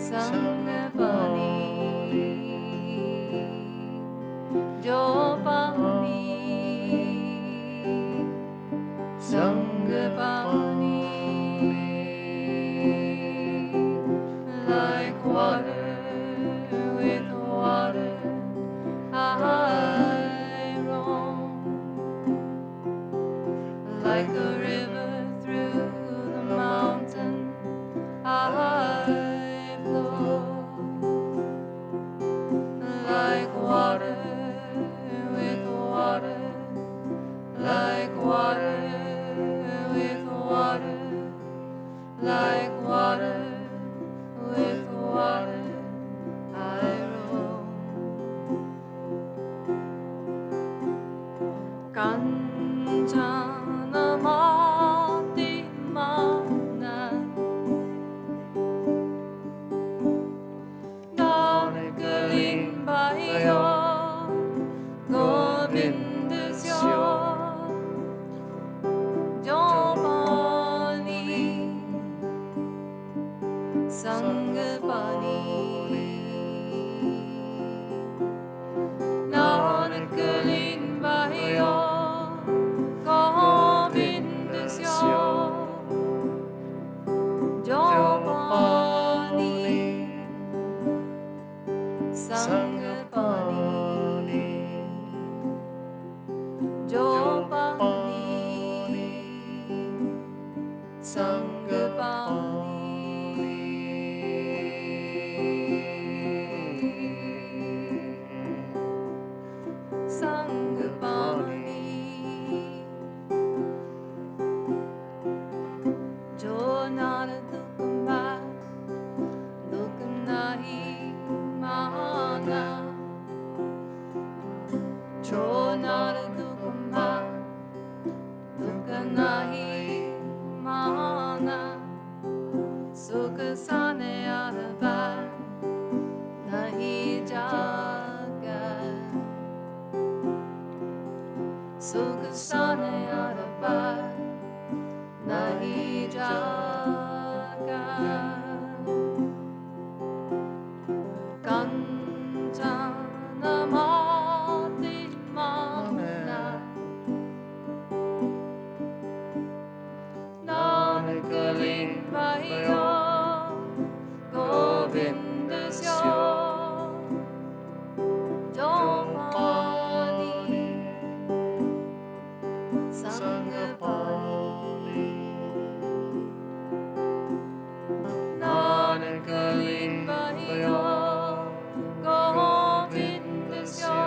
Sangapani, Jopani, Sangapani, like water with water I roam, like a river through the mountain I flow, like water with water, like water with water, like water with water I roam. Kanchana Matimana, Kalimbayo, Govindasyo, Jopani, Sangapani, Kalimbayo, Govindasyo, Jopani, Sangapani, Jopani, Sangapani, Sangapani, Jonara Dukamba, Dukamnahi Mana, Jonara Dukamba, Dukanahi Mana, Sukasane Araba, Nahi Jagat, Sukasane Araba, Nahi Jagat, Kanchana Matimana, Kalimbayo, Govindasyo, Jopani, Sangapani, Kalimbayo, Govindasyo,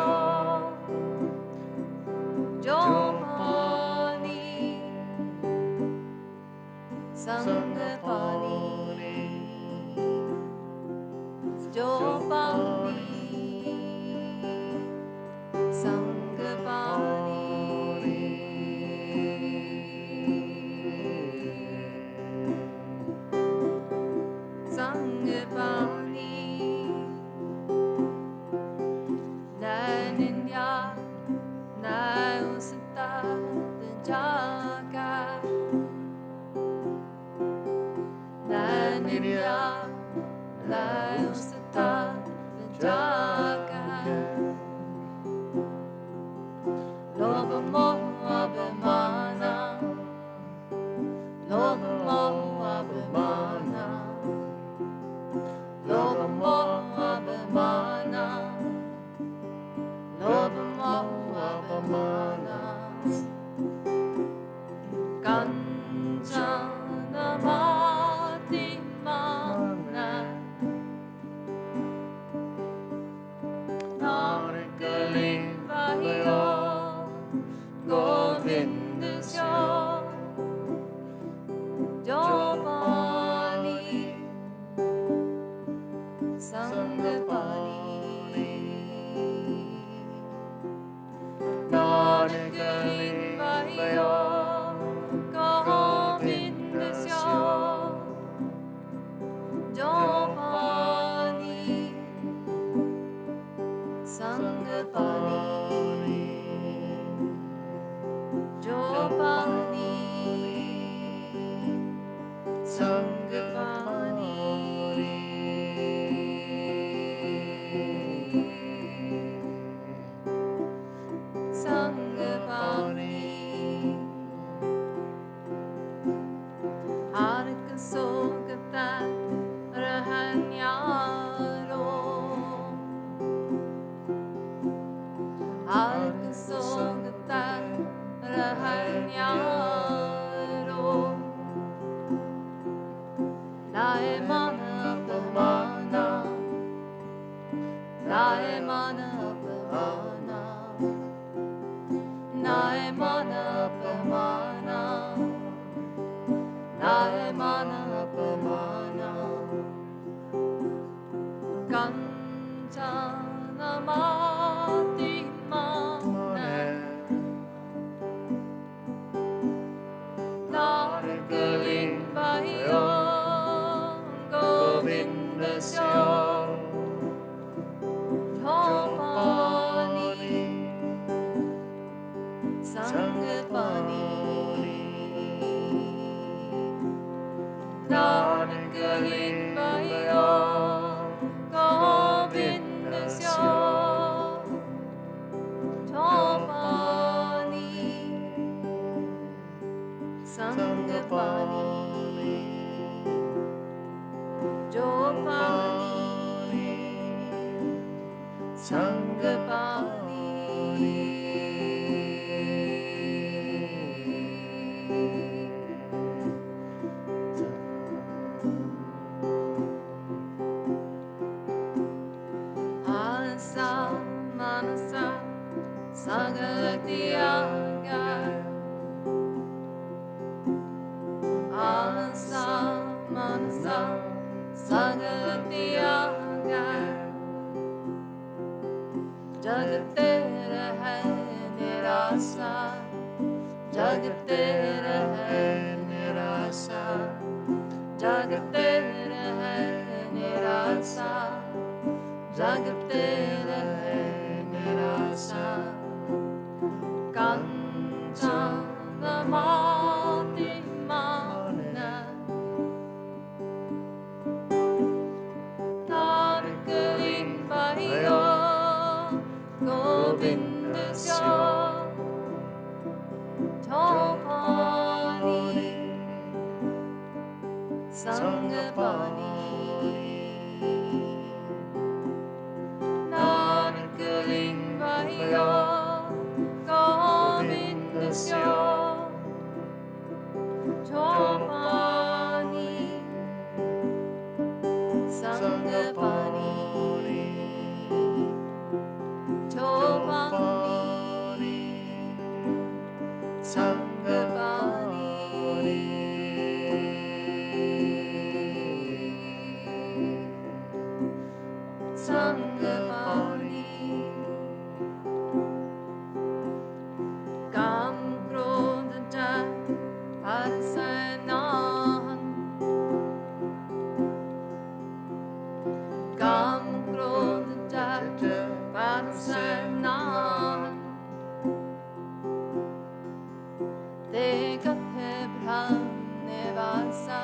Jopani, Sangapani, Jopani, Sangapani, Sangapani, Naninya, Nausata, the Jagat, Naninya, Nausata, the Jagat, Loba Moha Abhimana, Loba Moha Abhimana, Loba Moha Abhimana, Loba Moha Abhimana, Kanchana Matimana, 나의 만화뿐만아 나의 만화뿐만아 나의 만화뿐만아 나의 만화뿐만아 간잖아 마디만에 나를 끌린 바이오 고빈드시오 조바니 상급바니 나를 끌린 바이오 고빈드시오 조바니 상급바니 조바니 상급바니 Asa manasa sagalatiaga Asa manasa sagalatiaga Jagat tera hai nirasa Jagat tera hai nirasa Jagat tera hai nirasa Jagat tera hai nirasa Kanchana mati mana Narkalim bayo Govindasya Chopani Sangapani Narkalim bayo Govindasya Chopani Sangapani Chopani Sangapani Sangapani Kam krodha jat parasanahan Kam krodha jat parasanahan Dekhate Brahm Nivasa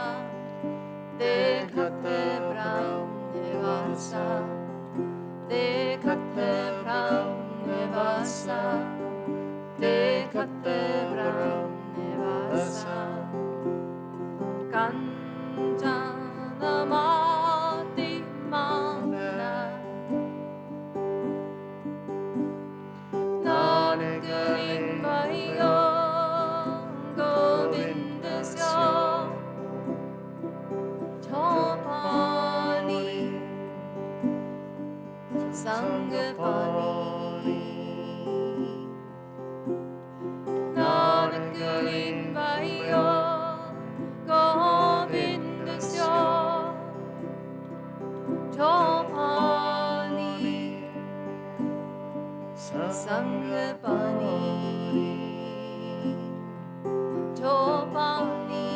Dekhate Brahm Nivasa Dekhate Brahm Nivasa Dekhate Brahm Nivasa Kanchana mati mana Narkalim bayo Govindasya Chopani Sangapani Narkalim bayo Govindasya Chopani Sangapani Chopani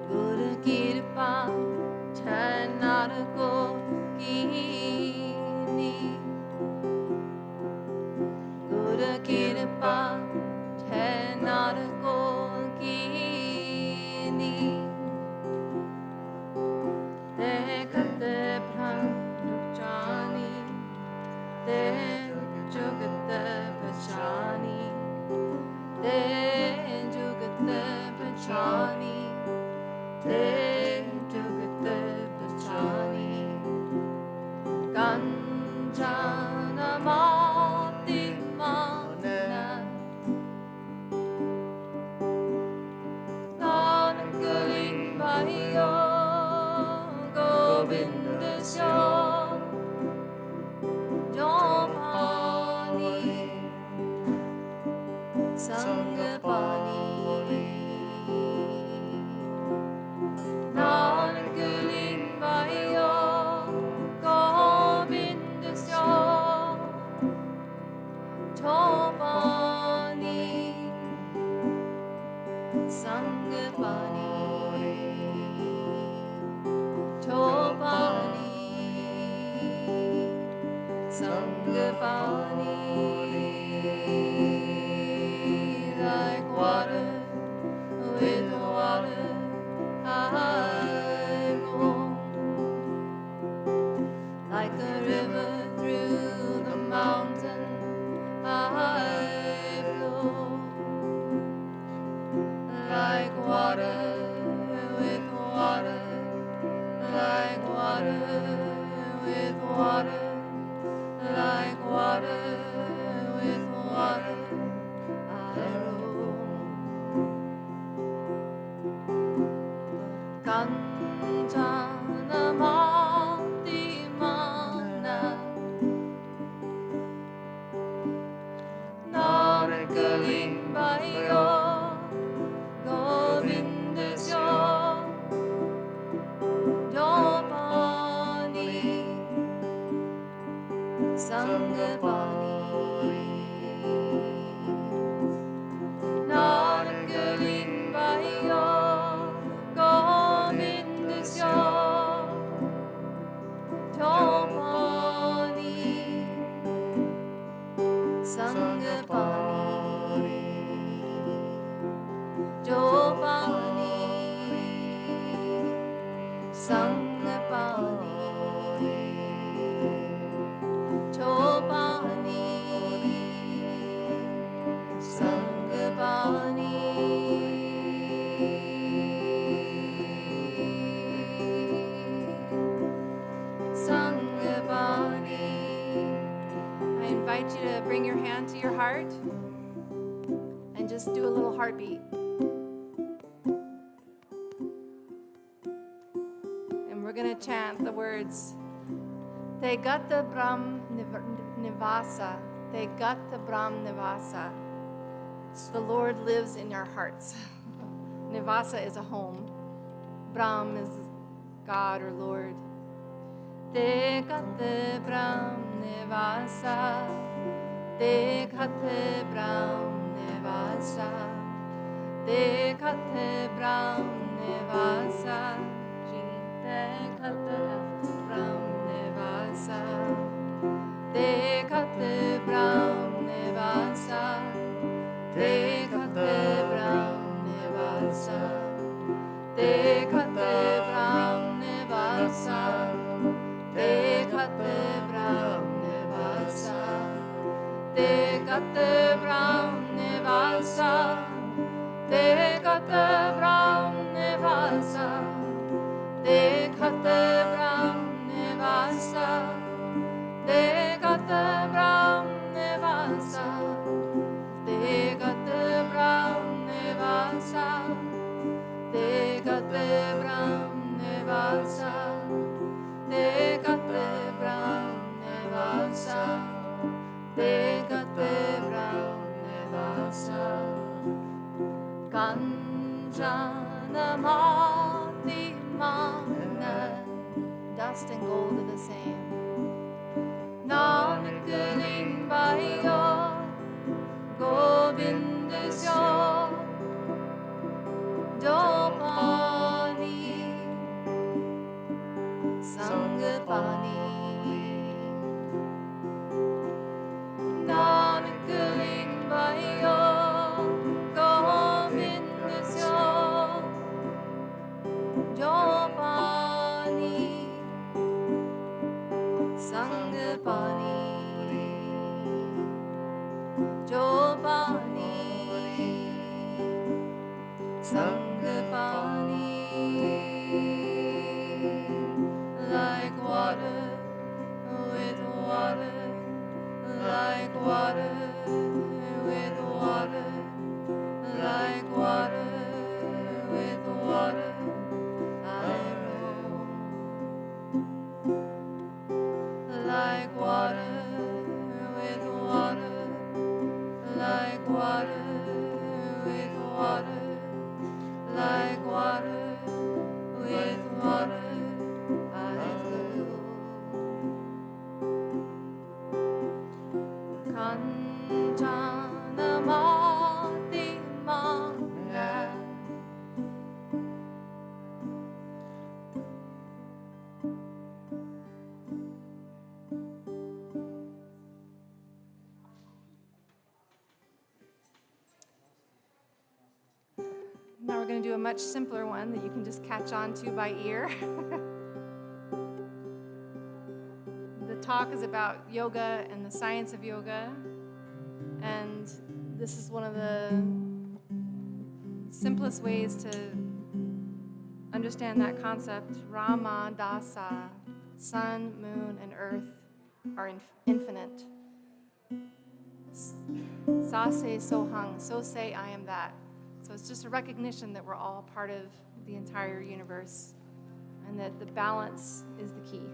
Guru Kirpa Chanarko Kini Guru Kirpa Chanarko Kini Dekhate Bring your hand to your heart and just do a little heartbeat. And we're going to chant the words, Te Gata Brahm Nivasa, Te Gata Brahm Nivasa. The Lord lives in your hearts. Nivasa is a home. Brahm is God or Lord. Te Gata Brahm Nivasa. Te Gata Brahm Nivasa, Te Gata Brahm Nivasa, Te Gata Brahm Nivasa, Te Gata Brahm Nivasa, Te Gata Brahm Nivasa, Te Gata Brahm Nivasa, Te Gata Brahm Nivasa. Te Gata Brahm Nivasa, Te Gata Brahm Nivasa, Te Gata Brahm Nivasa, Te Gata Brahm Nivasa, Te Gata Brahm Nivasa, Te Gata Brahm Nivasa, Te Gata Brahm Nivasa. Te Gata Brahm Nivasa, Kanchana Mati Mana, dust and gold are the same. Nanak Limbayo, Govinda Syo, Jopani, Sangapani. Nanak Limbayo, Govinda Syo, Jopani, Sangapani, Jopani, Sangapani. Like water with water, like water with water, like water with water, I roll. Like water with water, like water with water, like water with water, I flow. Kanchana Mati Mana. Now we're going to do a much simpler one that you can just catch on to by ear. The talk is about yoga and the science of yoga, and this is one of the simplest ways to understand that concept. Rama, Dasa, sun, moon, and earth are infinite. Sa se sohang, so say I am that. So it's just a recognition that we're all part of the entire universe. and that the balance is the key.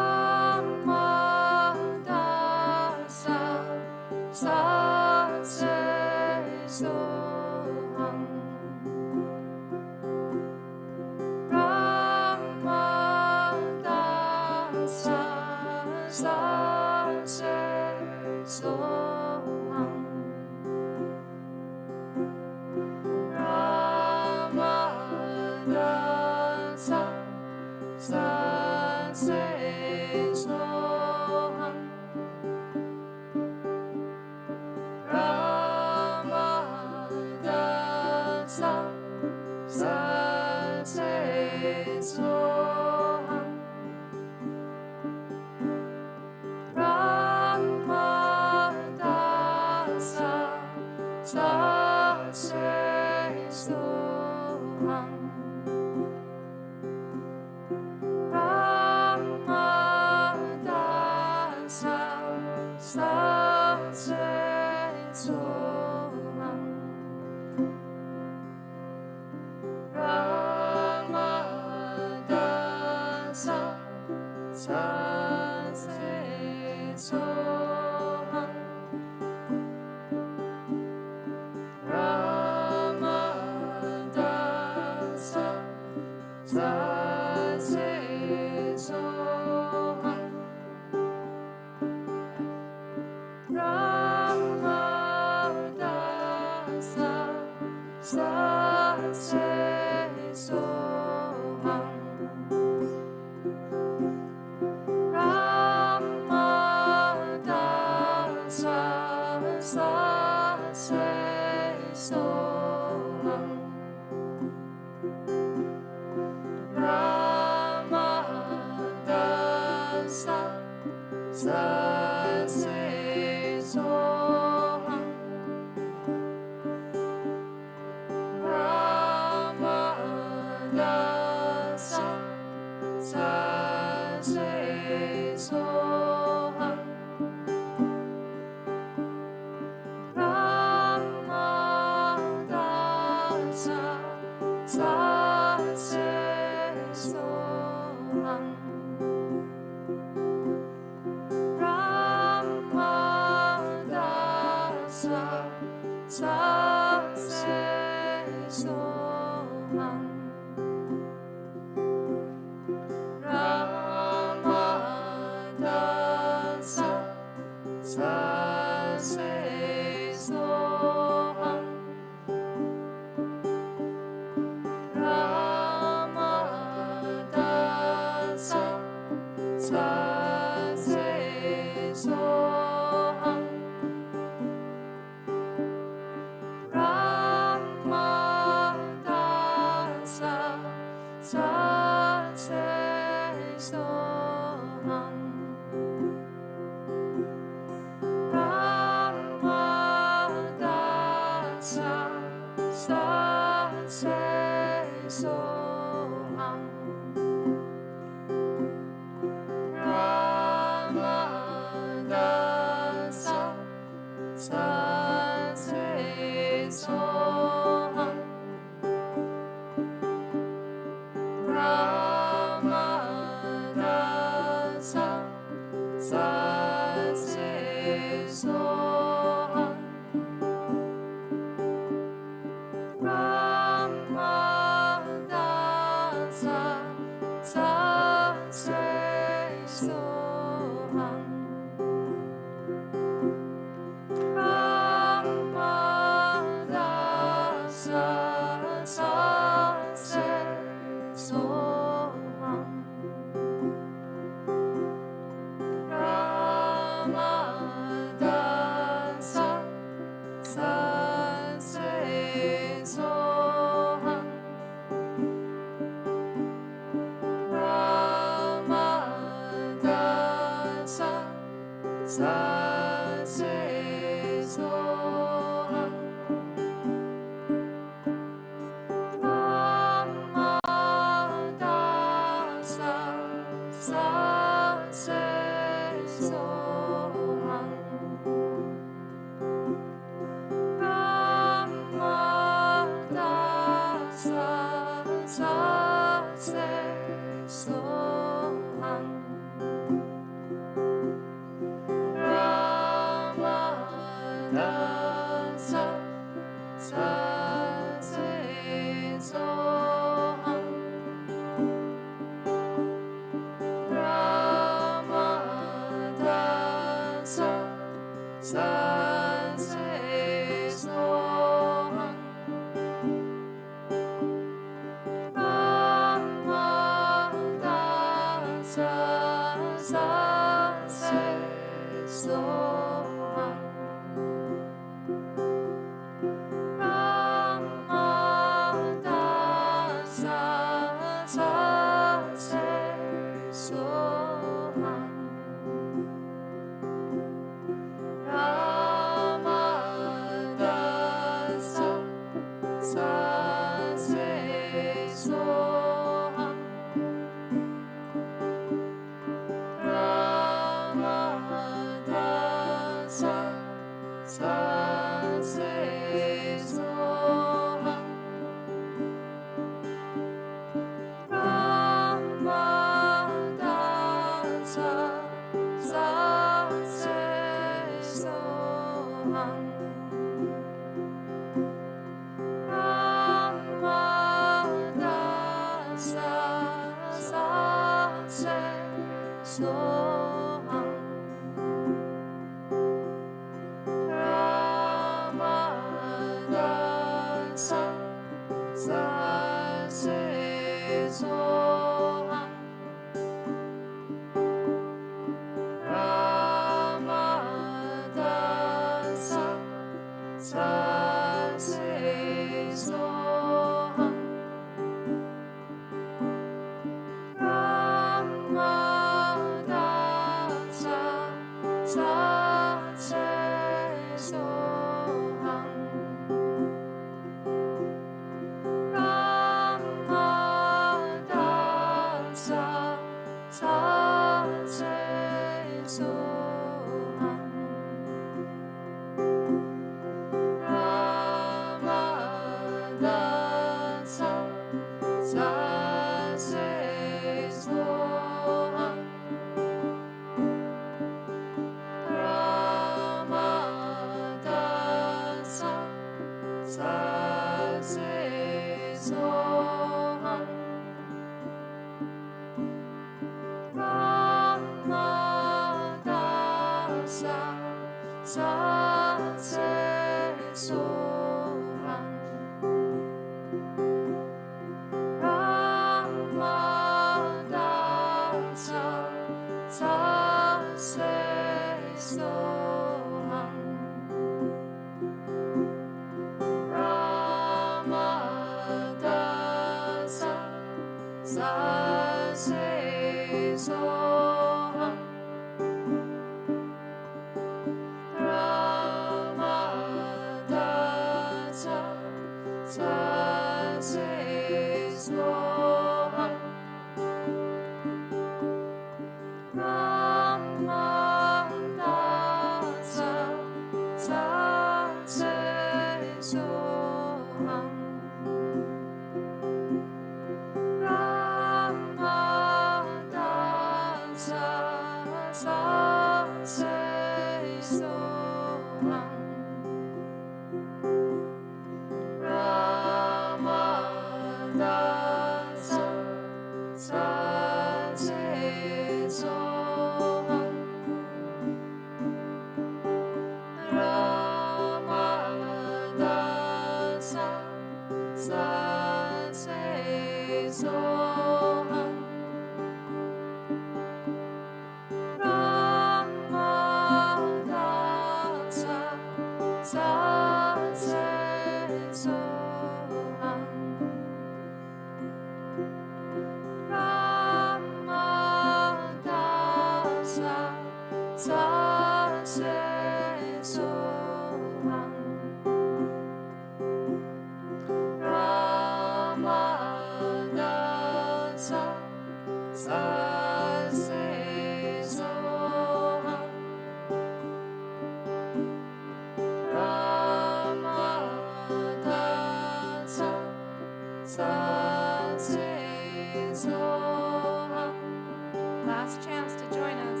Last chance to join us.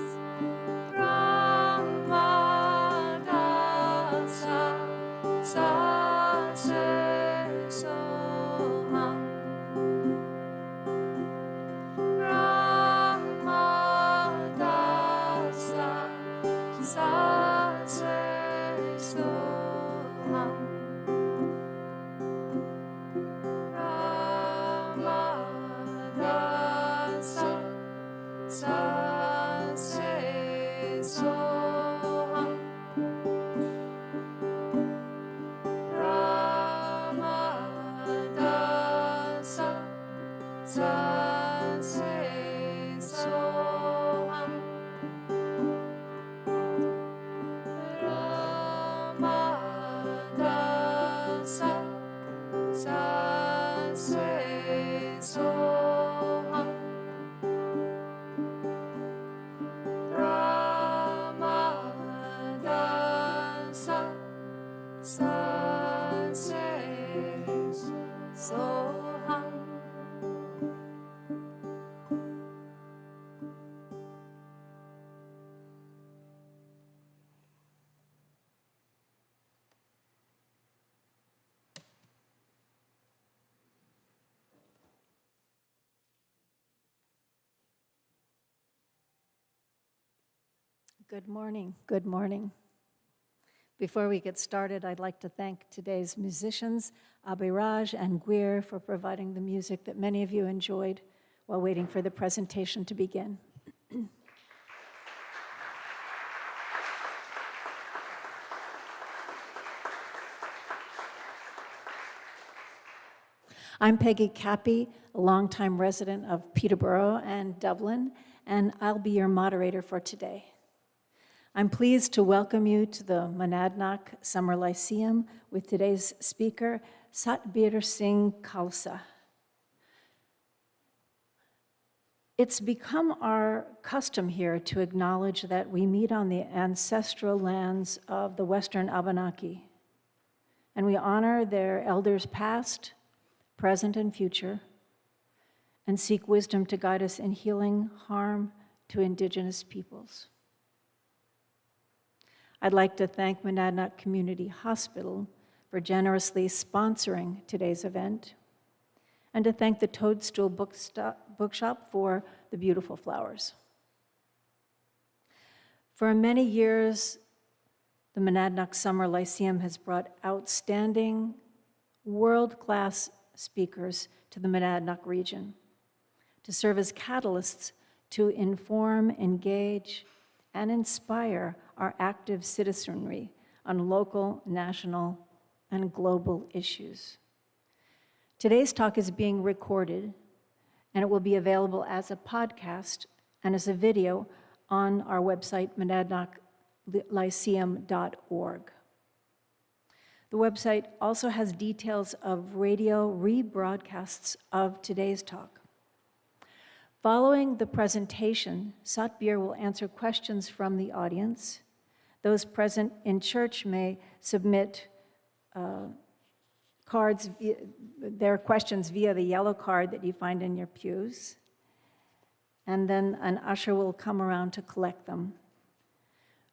Sa Soham. Ramadasa Sase Soham. Ramadasa Sase Soham. Ramadasa Sase Soham. Ramadasa Sase Soham. Good morning. Good morning. Before we get started, I'd like to thank today's musicians, Abhiraj and Guir, for providing the music that many of you enjoyed while waiting for the presentation to begin. I'm Peggy Cappy, a longtime resident of Peterborough and Dublin, and I'll be your moderator for today. I'm pleased to welcome you to the Monadnock Summer Lyceum with today's speaker, Bir Singh Khalsa. It's become our custom here to acknowledge that we meet on the ancestral lands of the Western Abenaki, and we honor their elders past, present, and future, and seek wisdom to guide us in healing harm to Indigenous peoples. I'd like to thank Monadnock Community Hospital for generously sponsoring today's event, and to thank the Toadstool Bookshop for the beautiful flowers. For many years, the Monadnock Summer Lyceum has brought outstanding, world-class speakers to the Monadnock region to serve as catalysts to inform, engage, and inspire our active citizenry on local, national, and global issues. Today's talk is being recorded, and it will be available as a podcast and as a video on our website, monadnocklyceum.org. The website also has details of radio rebroadcasts of today's talk. Following the presentation, Satbir will answer questions from the audience. Those present in church may submit their questions via the yellow card that you find in your pews. And then an usher will come around to collect them.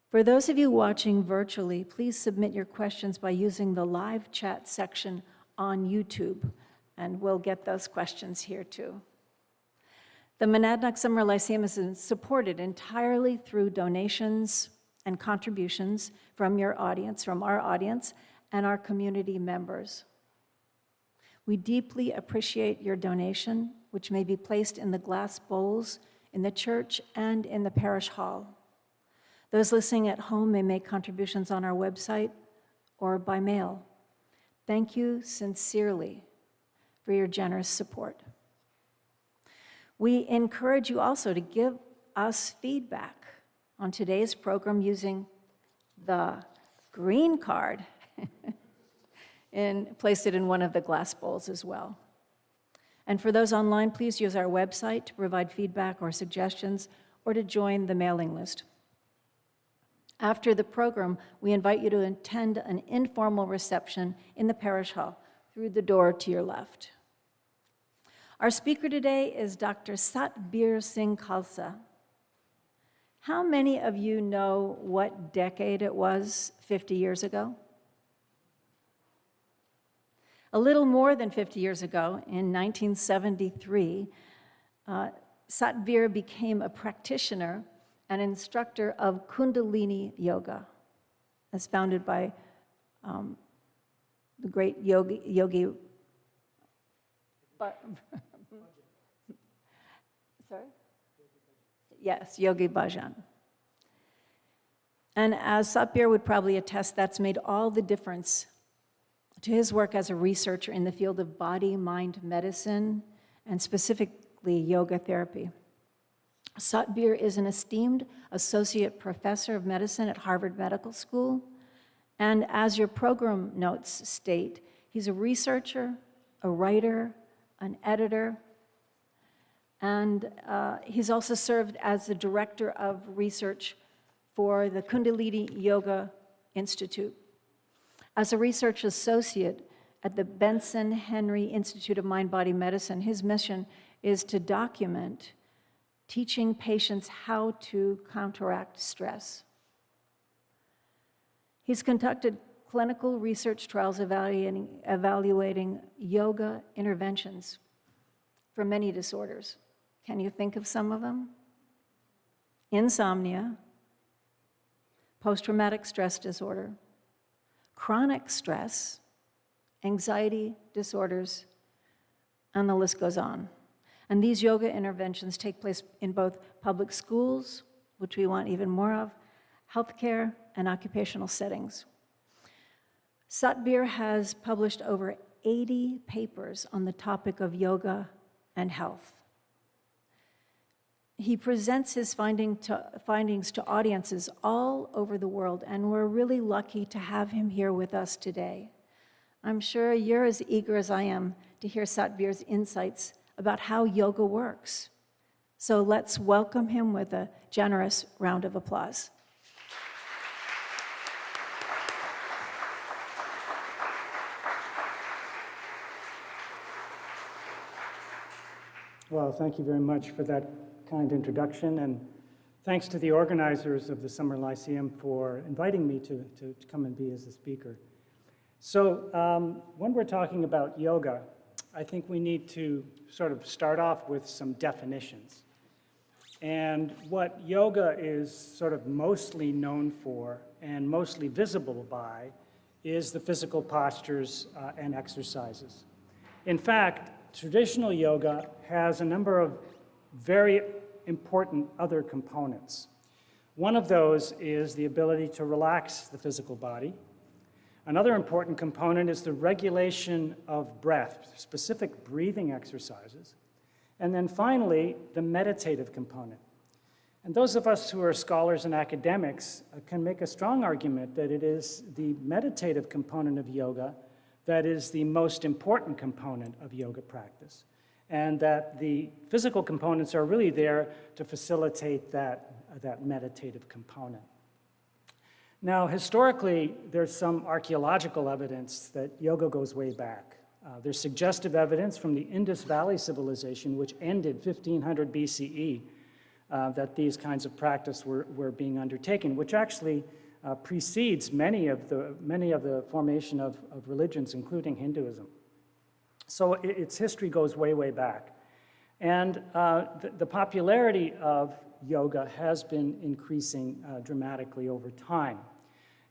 For those of you watching virtually, please submit your questions by using the live chat section on YouTube, and we'll get those questions here too. The Monadnock Summer Lyceum is supported entirely through donations and contributions from your audience, from our audience, and our community members. We deeply appreciate your donation, which may be placed in the glass bowls in the church and in the parish hall. Those listening at home may make contributions on our website or by mail. Thank you sincerely for your generous support. We encourage you also to give us feedback on today's program using the green card and place it in one of the glass bowls as well. And for those online, please use our website to provide feedback or suggestions or to join the mailing list. After the program, we invite you to attend an informal reception in the parish hall through the door to your left. Our speaker today is Dr. Bir Singh Khalsa. How many of you know what decade it was 50 years ago? A little more than 50 years ago, in 1973, Satbir became a practitioner and instructor of Kundalini Yoga, as founded by the great yogi sorry? Yes, Yogi Bhajan. And as Satbir would probably attest, that's made all the difference to his work as a researcher in the field of body-mind medicine and specifically yoga therapy. Satbir is an esteemed associate professor of medicine at Harvard Medical School. And as your program notes state, he's a researcher, a writer, an editor, and he's also served as the director of research for the Kundalini Yoga Institute. As a research associate at the Benson Henry Institute of Mind-Body Medicine, his mission is to document teaching patients how to counteract stress. He's conducted clinical research trials evaluating yoga interventions for many disorders. Can you think of some of them? Insomnia, post-traumatic stress disorder, chronic stress, anxiety disorders, and the list goes on. And these yoga interventions take place in both public schools, which we want even more of, healthcare, and occupational settings. Satbir has published over 80 papers on the topic of yoga and health. He presents his findings to audiences all over the world, and we're really lucky to have him here with us today. I'm sure you're as eager as I am to hear Satbir's insights about how yoga works. So let's welcome him with a generous round of applause. Well, thank you very much for that kind introduction, and thanks to the organizers of the Summer Lyceum for inviting me to come and be as a speaker. So when we're talking about yoga, I think we need to sort of start off with some definitions. And what yoga is sort of mostly known for and mostly visible by is the physical postures and exercises. In fact, traditional yoga has a number of very important other components. One of those is the ability to relax the physical body. Another important component is the regulation of breath, specific breathing exercises. And then finally, the meditative component. And those of us who are scholars and academics can make a strong argument that it is the meditative component of yoga that is the most important component of yoga practice, and that the physical components are really there to facilitate that meditative component. Now, historically, there's some archaeological evidence that yoga goes way back. There's suggestive evidence from the Indus Valley civilization, which ended 1500 BCE, that these kinds of practice were being undertaken, which actually precedes many of the formation of religions, including Hinduism. So its history goes way, way back. And the popularity of yoga has been increasing dramatically over time.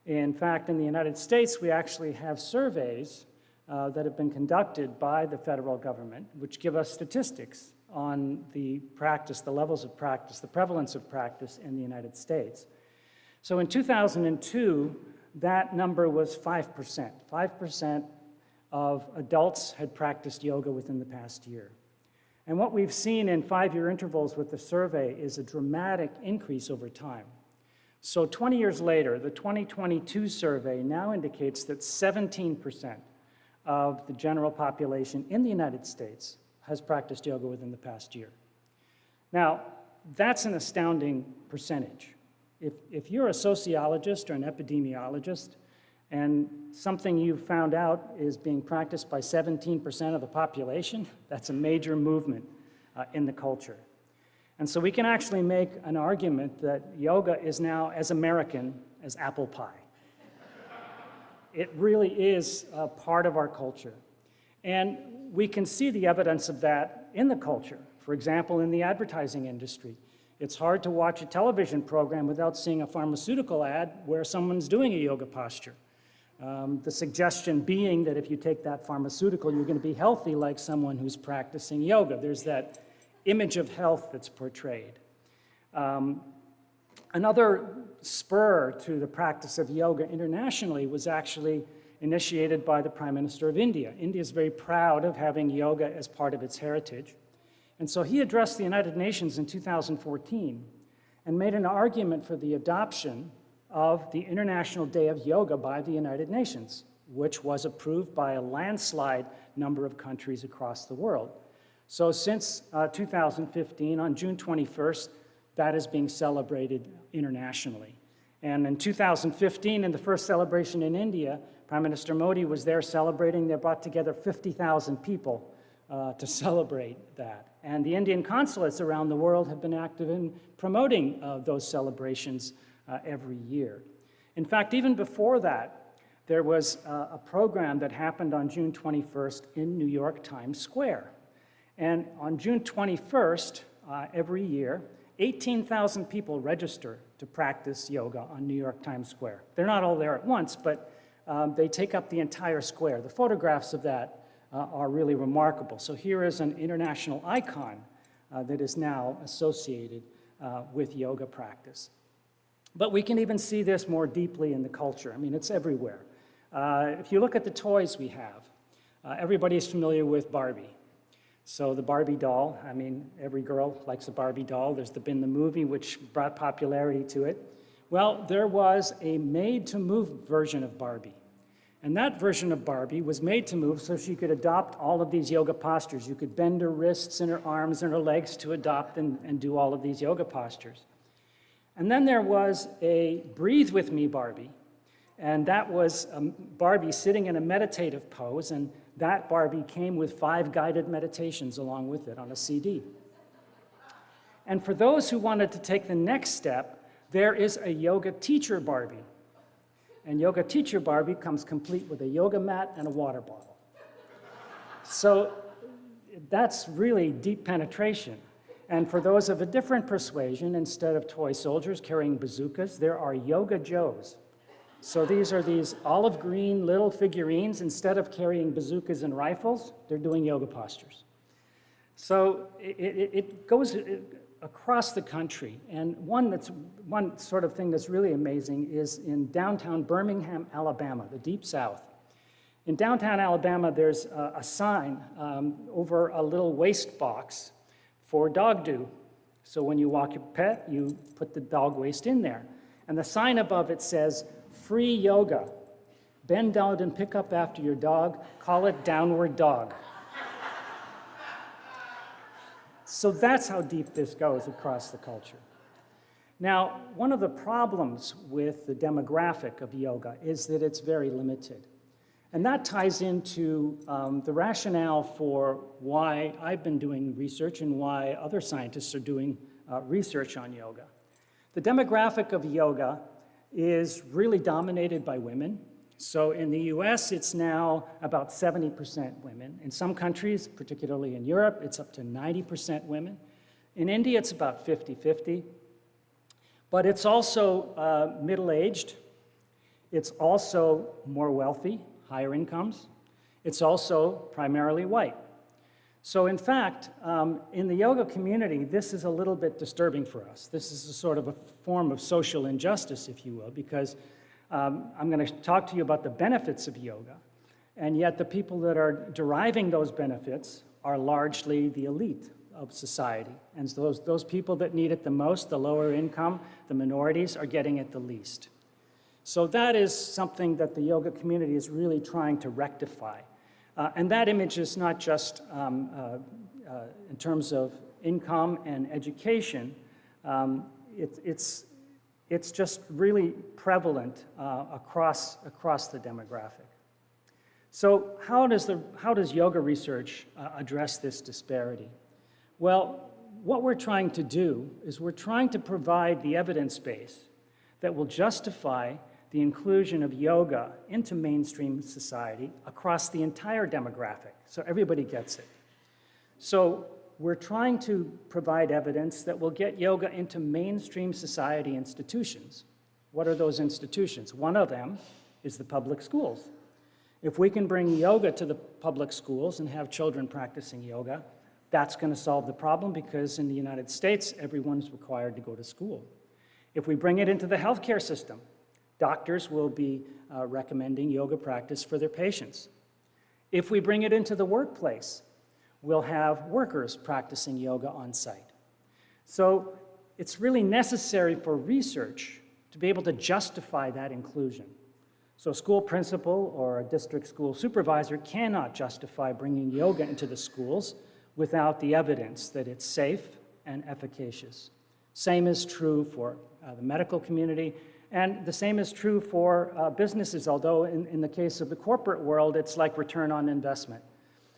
In fact, in the United States, we actually have surveys that have been conducted by the federal government, which give us statistics on the practice, the levels of practice, the prevalence of practice in the United States. So in 2002, that number was 5%. 5% of adults had practiced yoga within the past year. And what we've seen in 5-year intervals with the survey is a dramatic increase over time. So 20 years later, the 2022 survey now indicates that 17% of the general population in the United States has practiced yoga within the past year. Now, that's an astounding percentage. If you're a sociologist or an epidemiologist, and something you found out is being practiced by 17% of the population, that's a major movement in the culture. And so we can actually make an argument that yoga is now as American as apple pie. It really is a part of our culture. And we can see the evidence of that in the culture. For example, in the advertising industry. It's hard to watch a television program without seeing a pharmaceutical ad where someone's doing a yoga posture. The suggestion being that if you take that pharmaceutical, you're going to be healthy like someone who's practicing yoga. There's that image of health that's portrayed. Another spur to the practice of yoga internationally was actually initiated by the Prime Minister of India. India is very proud of having yoga as part of its heritage. And so he addressed the United Nations in 2014 and made an argument for the adoption of the International Day of Yoga by the United Nations, which was approved by a landslide number of countries across the world. So since 2015, on June 21st, that is being celebrated internationally. And in 2015, in the first celebration in India, Prime Minister Modi was there celebrating. They brought together 50,000 people to celebrate that. And the Indian consulates around the world have been active in promoting those celebrations every year. In fact, even before that, there was a program that happened on June 21st in New York Times Square. And on June 21st, every year, 18,000 people register to practice yoga on New York Times Square. They're not all there at once, but they take up the entire square. The photographs of that are really remarkable. So here is an international icon that is now associated with yoga practice. But we can even see this more deeply in the culture. I mean, it's everywhere. If you look at the toys we have, everybody's familiar with Barbie. So the Barbie doll, I mean, every girl likes a Barbie doll. There's been the movie which brought popularity to it. Well, there was a made-to-move version of Barbie. And that version of Barbie was made to move so she could adopt all of these yoga postures. You could bend her wrists and her arms and her legs to adopt and do all of these yoga postures. And then there was a Breathe With Me Barbie. And that was Barbie sitting in a meditative pose, and that Barbie came with 5 guided meditations along with it on a CD. And for those who wanted to take the next step, there is a yoga teacher Barbie. And yoga teacher Barbie comes complete with a yoga mat and a water bottle. So that's really deep penetration. And for those of a different persuasion, instead of toy soldiers carrying bazookas, there are yoga joes. So these are these olive green little figurines. Instead of carrying bazookas and rifles, they're doing yoga postures. So it goes across the country. And one sort of thing that's really amazing is in downtown Birmingham, Alabama, the Deep South. In downtown Alabama, there's a sign over a little waste box for dog do. So when you walk your pet, you put the dog waste in there. And the sign above it says, "Free yoga. Bend down and pick up after your dog. Call it downward dog." So that's how deep this goes across the culture. Now, one of the problems with the demographic of yoga is that it's very limited. And that ties into the rationale for why I've been doing research and why other scientists are doing research on yoga. The demographic of yoga is really dominated by women. So in the US, it's now about 70% women. In some countries, particularly in Europe, it's up to 90% women. In India, it's about 50-50. But it's also middle-aged. It's also more wealthy, higher incomes. It's also primarily white. So in fact, in the yoga community, this is a little bit disturbing for us. This is a sort of a form of social injustice, if you will, because I'm going to talk to you about the benefits of yoga, and yet the people that are deriving those benefits are largely the elite of society. And so those people that need it the most, the lower income, the minorities, are getting it the least. So that is something that the yoga community is really trying to rectify. And that image is not just in terms of income and education. It's just really prevalent across the demographic. So how does yoga research address this disparity? Well, what we're trying to do is we're trying to provide the evidence base that will justify the inclusion of yoga into mainstream society across the entire demographic, so everybody gets it. So we're trying to provide evidence that will get yoga into mainstream society institutions. What are those institutions? One of them is the public schools. If we can bring yoga to the public schools and have children practicing yoga, that's going to solve the problem, because in the United States, everyone's required to go to school. If we bring it into the healthcare system, doctors will be recommending yoga practice for their patients. If we bring it into the workplace, we'll have workers practicing yoga on site. So it's really necessary for research to be able to justify that inclusion. So a school principal or a district school supervisor cannot justify bringing yoga into the schools without the evidence that it's safe and efficacious. Same is true for the medical community, and the same is true for businesses, although in the case of the corporate world, it's like return on investment.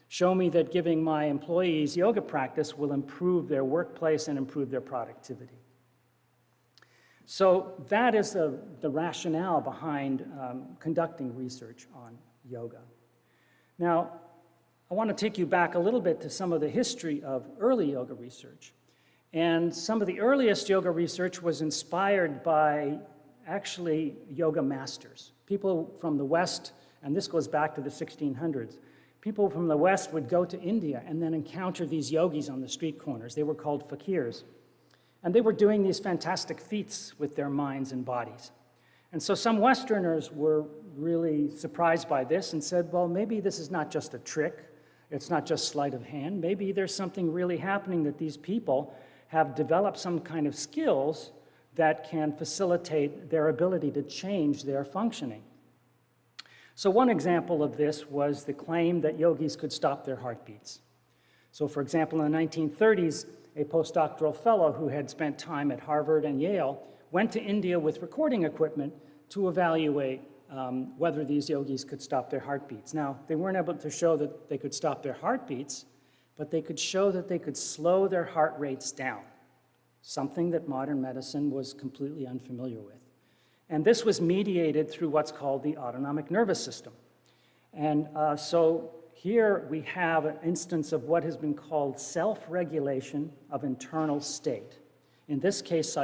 Show me that giving my employees yoga practice will improve their workplace and improve their productivity. So that is the rationale behind conducting research on yoga. Now, I want to take you back a little bit to some of the history of early yoga research. And some of the earliest yoga research was inspired by actually yoga masters. People from the West, and this goes back to the 1600s, people from the West would go to India and then encounter these yogis on the street corners. They were called fakirs. And they were doing these fantastic feats with their minds and bodies. And so some Westerners were really surprised by this and said, well, maybe this is not just a trick. It's not just sleight of hand. Maybe there's something really happening, that these people have developed some kind of skills that can facilitate their ability to change their functioning. So one example of this was the claim that yogis could stop their heartbeats. So for example, in the 1930s, a postdoctoral fellow who had spent time at Harvard and Yale went to India with recording equipment to evaluate whether these yogis could stop their heartbeats. Now, they weren't able to show that they could stop their heartbeats, but they could show that they could slow their heart rates down, something that modern medicine was completely unfamiliar with. And this was mediated through what's called the autonomic nervous system. And so here we have an instance of what has been called self-regulation of internal state. In this case,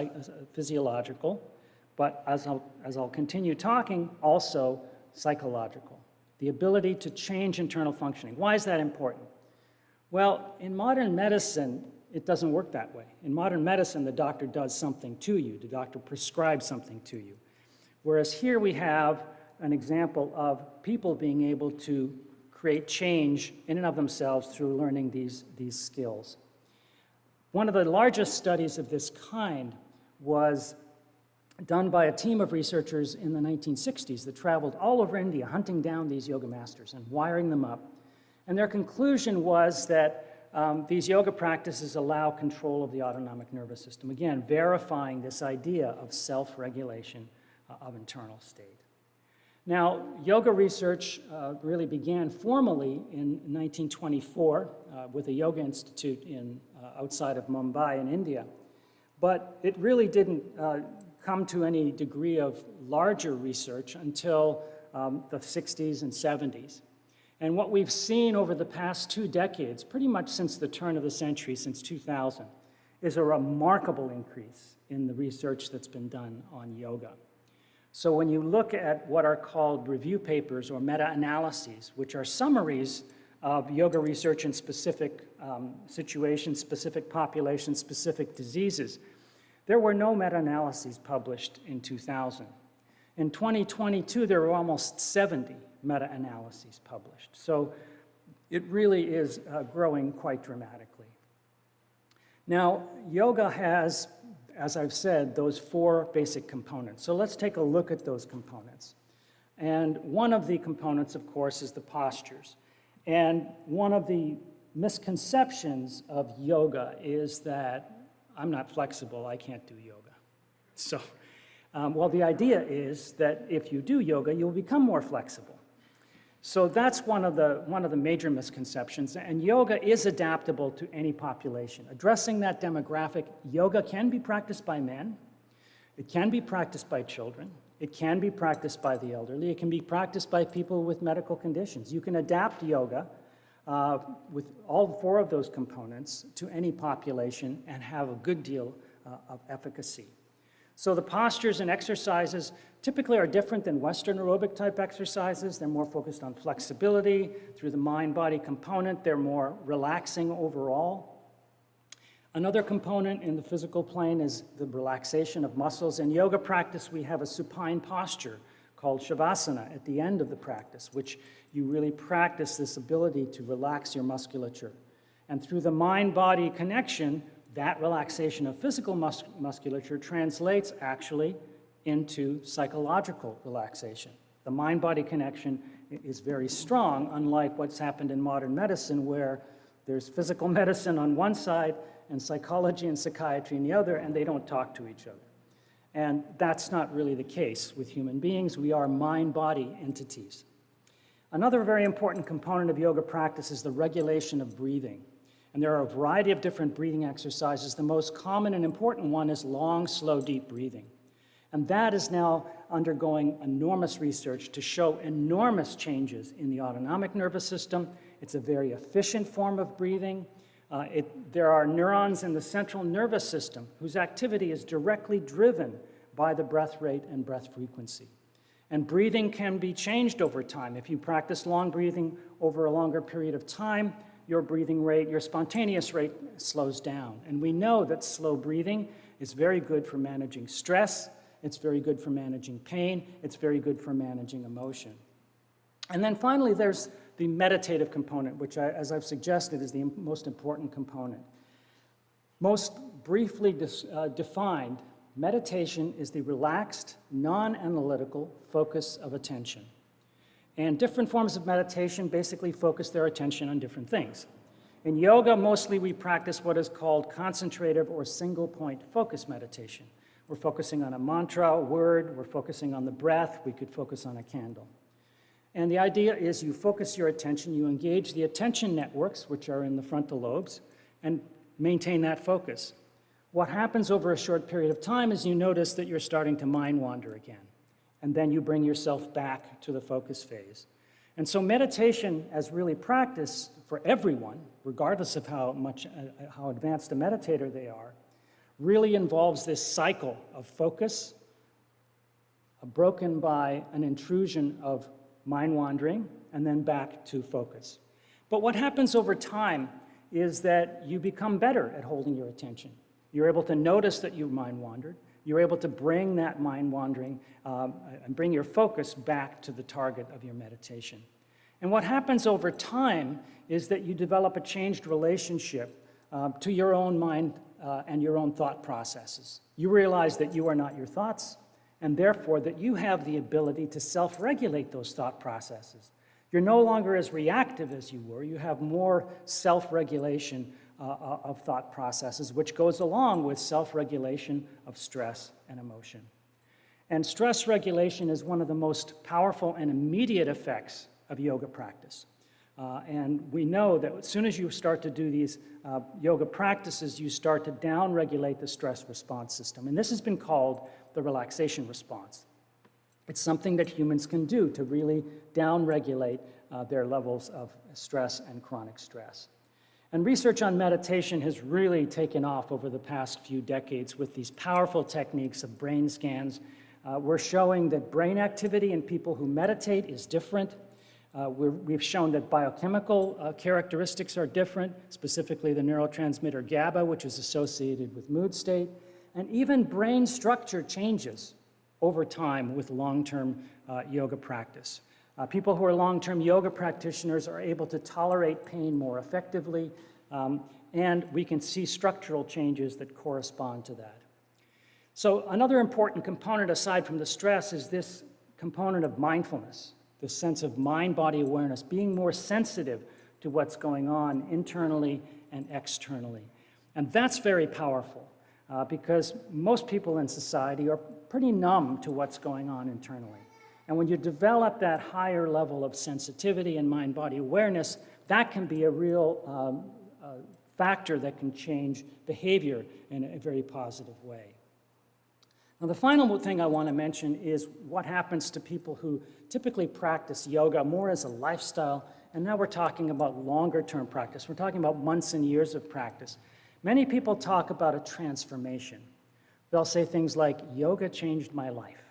physiological, but as I'll continue talking, also psychological. The ability to change internal functioning. Why is that important? Well, in modern medicine, it doesn't work that way. In modern medicine, the doctor does something to you. The doctor prescribes something to you. Whereas here we have an example of people being able to create change in and of themselves through learning these skills. One of the largest studies of this kind was done by a team of researchers in the 1960s that traveled all over India hunting down these yoga masters and wiring them up. And their conclusion was that these yoga practices allow control of the autonomic nervous system. Again, verifying this idea of self-regulation of internal state. Now, yoga research really began formally in 1924 with a yoga institute outside of Mumbai in India. But it really didn't come to any degree of larger research until the 60s and 70s. And what we've seen over the past 2 decades, pretty much since the turn of the century, since 2000, is a remarkable increase in the research that's been done on yoga. So when you look at what are called review papers or meta-analyses, which are summaries of yoga research in specific situations, specific populations, specific diseases, there were no meta-analyses published in 2000. In 2022, there were almost 70 meta-analyses published. So it really is growing quite dramatically. Now, yoga has, as I've said, those 4 basic components. So let's take a look at those components. And one of the components, of course, is the postures. And one of the misconceptions of yoga is that I'm not flexible, I can't do yoga. So, well, the idea is that if you do yoga, you'll become more flexible. So that's one of the major misconceptions, and yoga is adaptable to any population. Addressing that demographic, yoga can be practiced by men, it can be practiced by children, it can be practiced by the elderly, it can be practiced by people with medical conditions. You can adapt yoga with all 4 of those components to any population and have a good deal of efficacy. So the postures and exercises typically are different than Western aerobic type exercises. They're more focused on flexibility through the mind-body component. They're more relaxing overall. Another component in the physical plane is the relaxation of muscles. In yoga practice, we have a supine posture called Shavasana at the end of the practice, which you really practice this ability to relax your musculature. And through the mind-body connection, that relaxation of physical musculature translates actually into psychological relaxation. The mind-body connection is very strong, unlike what's happened in modern medicine, where there's physical medicine on one side and psychology and psychiatry on the other, and they don't talk to each other. And that's not really the case with human beings. We are mind-body entities. Another very important component of yoga practice is the regulation of breathing. And there are a variety of different breathing exercises. The most common and important one is long, slow, deep breathing. And that is now undergoing enormous research to show enormous changes in the autonomic nervous system. It's a very efficient form of breathing. There are neurons in the central nervous system whose activity is directly driven by the breath rate and breath frequency. And breathing can be changed over time. If you practice long breathing over a longer period of time, your breathing rate, your spontaneous rate slows down. And we know that slow breathing is very good for managing stress, it's very good for managing pain, it's very good for managing emotion. And then finally, there's the meditative component, which, as I've suggested, is the most important component. Most briefly defined, meditation is the relaxed, non-analytical focus of attention. And different forms of meditation basically focus their attention on different things. In yoga, mostly we practice what is called concentrative or single-point focus meditation. We're focusing on a mantra, a word, we're focusing on the breath, we could focus on a candle. And the idea is you focus your attention, you engage the attention networks, which are in the frontal lobes, and maintain that focus. What happens over a short period of time is you notice that you're starting to mind wander again. And then you bring yourself back to the focus phase. And so meditation, as really practiced for everyone, regardless of how advanced a meditator they are, really involves this cycle of focus, broken by an intrusion of mind wandering, and then back to focus. But what happens over time is that you become better at holding your attention. You're able to notice that you've mind wandered. You're able to bring that mind wandering and bring your focus back to the target of your meditation. And what happens over time is that you develop a changed relationship to your own mind and your own thought processes. You realize that you are not your thoughts, and therefore that you have the ability to self-regulate those thought processes. You're no longer as reactive as you were. You have more self-regulation of thought processes, which goes along with self-regulation of stress and emotion. And stress regulation is one of the most powerful and immediate effects of yoga practice. And we know that as soon as you start to do these yoga practices, you start to down-regulate the stress response system. And this has been called the relaxation response. It's something that humans can do to really down-regulate their levels of stress and chronic stress. And research on meditation has really taken off over the past few decades with these powerful techniques of brain scans. We're showing that brain activity in people who meditate is different. We've shown that biochemical characteristics are different, specifically the neurotransmitter GABA, which is associated with mood state. And even brain structure changes over time with long-term yoga practice. People who are long-term yoga practitioners are able to tolerate pain more effectively, and we can see structural changes that correspond to that. So another important component aside from the stress is this component of mindfulness, the sense of mind-body awareness, being more sensitive to what's going on internally and externally. And that's very powerful because most people in society are pretty numb to what's going on internally. And when you develop that higher level of sensitivity and mind-body awareness, that can be a real factor that can change behavior in a very positive way. Now, the final thing I want to mention is what happens to people who typically practice yoga more as a lifestyle and now we're talking about longer-term practice. We're talking about months and years of practice. Many people talk about a transformation. They'll say things like, yoga changed my life.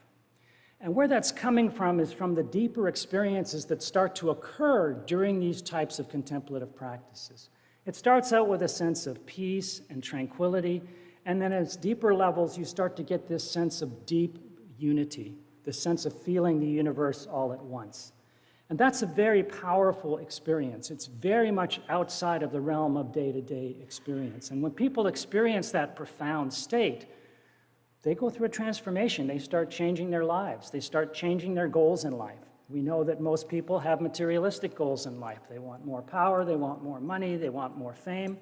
And where that's coming from is from the deeper experiences that start to occur during these types of contemplative practices. It starts out with a sense of peace and tranquility, and then at its deeper levels, you start to get this sense of deep unity, the sense of feeling the universe all at once. And that's a very powerful experience. It's very much outside of the realm of day-to-day experience. And when people experience that profound state, they go through a transformation. They start changing their lives. They start changing their goals in life. We know that most people have materialistic goals in life. They want more power, they want more money, they want more fame.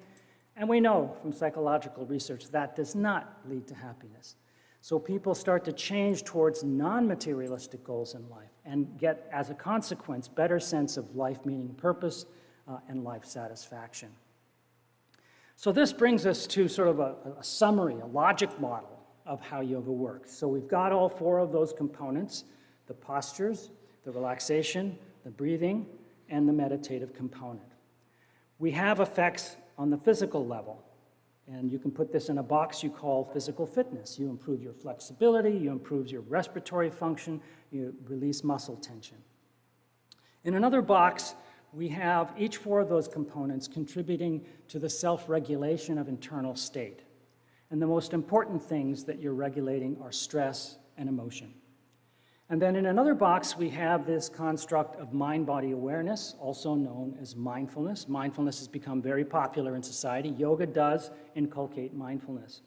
And we know from psychological research that does not lead to happiness. So people start to change towards non-materialistic goals in life and get, as a consequence, better sense of life meaning, purpose, and life satisfaction. So this brings us to sort of a summary, a logic model of how yoga works. So we've got all four of those components: the postures, the relaxation, the breathing, and the meditative component. We have effects on the physical level, and you can put this in a box you call physical fitness. You improve your flexibility, you improve your respiratory function, you release muscle tension. In another box, we have each four of those components contributing to the self-regulation of internal state. And the most important things that you're regulating are stress and emotion. And then in another box, we have this construct of mind-body awareness, also known as mindfulness. Mindfulness has become very popular in society. Yoga does inculcate mindfulness.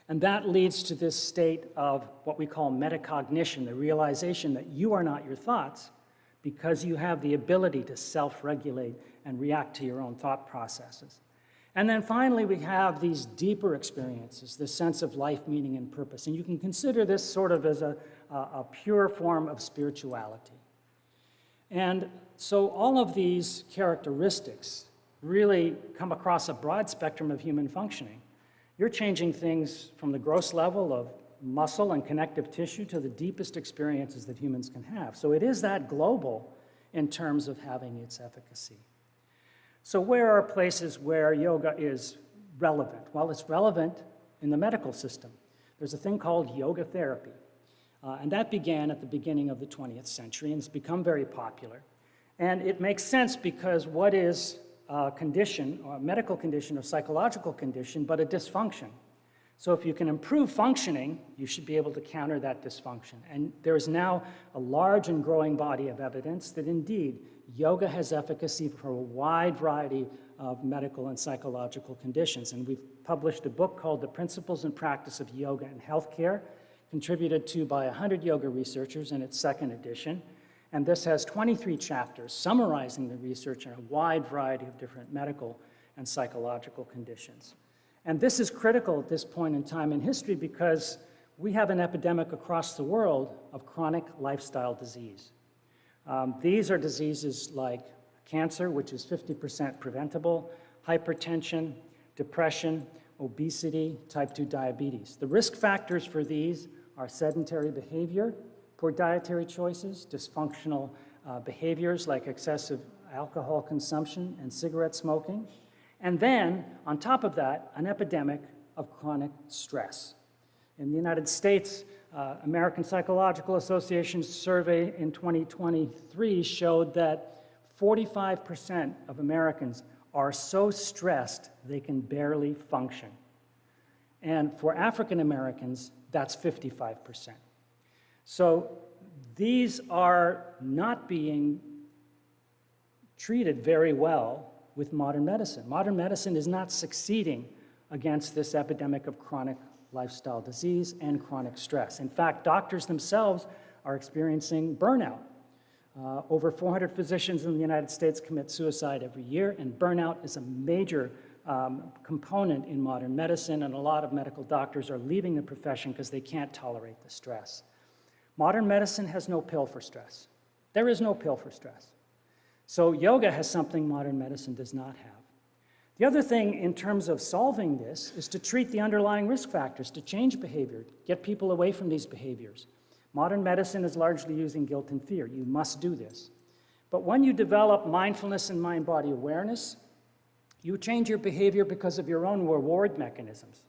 And that leads to this state of what we call metacognition, the realization that you are not your thoughts because you have the ability to self-regulate and react to your own thought processes. And then finally, we have these deeper experiences, this sense of life, meaning, and purpose. And you can consider this sort of as a pure form of spirituality. And so all of these characteristics really come across a broad spectrum of human functioning. You're changing things from the gross level of muscle and connective tissue to the deepest experiences that humans can have. So it is that global in terms of having its efficacy. So where are places where yoga is relevant? Well, it's relevant in the medical system. There's a thing called yoga therapy, and that began at the beginning of the 20th century and has become very popular. And it makes sense because what is a condition, or a medical condition or psychological condition, but a dysfunction? So if you can improve functioning, you should be able to counter that dysfunction. And there is now a large and growing body of evidence that indeed yoga has efficacy for a wide variety of medical and psychological conditions. And we've published a book called The Principles and Practice of Yoga in Healthcare, contributed to by 100 yoga researchers in its second edition. And this has 23 chapters summarizing the research on a wide variety of different medical and psychological conditions. And this is critical at this point in time in history because we have an epidemic across the world of chronic lifestyle disease. These are diseases like cancer, which is 50% preventable, hypertension, depression, obesity, type 2 diabetes. The risk factors for these are sedentary behavior, poor dietary choices, dysfunctional behaviors like excessive alcohol consumption and cigarette smoking, and then, on top of that, an epidemic of chronic stress. In the United States, American Psychological Association's survey in 2023 showed that 45% of Americans are so stressed they can barely function. And for African Americans, that's 55%. So these are not being treated very well with modern medicine. Modern medicine is not succeeding against this epidemic of chronic lifestyle disease and chronic stress. In fact, doctors themselves are experiencing burnout. Over 400 physicians in the United States commit suicide every year, and burnout is a major component in modern medicine, and a lot of medical doctors are leaving the profession because they can't tolerate the stress. Modern medicine has no pill for stress. There is no pill for stress. So yoga has something modern medicine does not have. The other thing in terms of solving this is to treat the underlying risk factors, to change behavior, get people away from these behaviors. Modern medicine is largely using guilt and fear. You must do this. But when you develop mindfulness and mind-body awareness, you change your behavior because of your own reward mechanisms.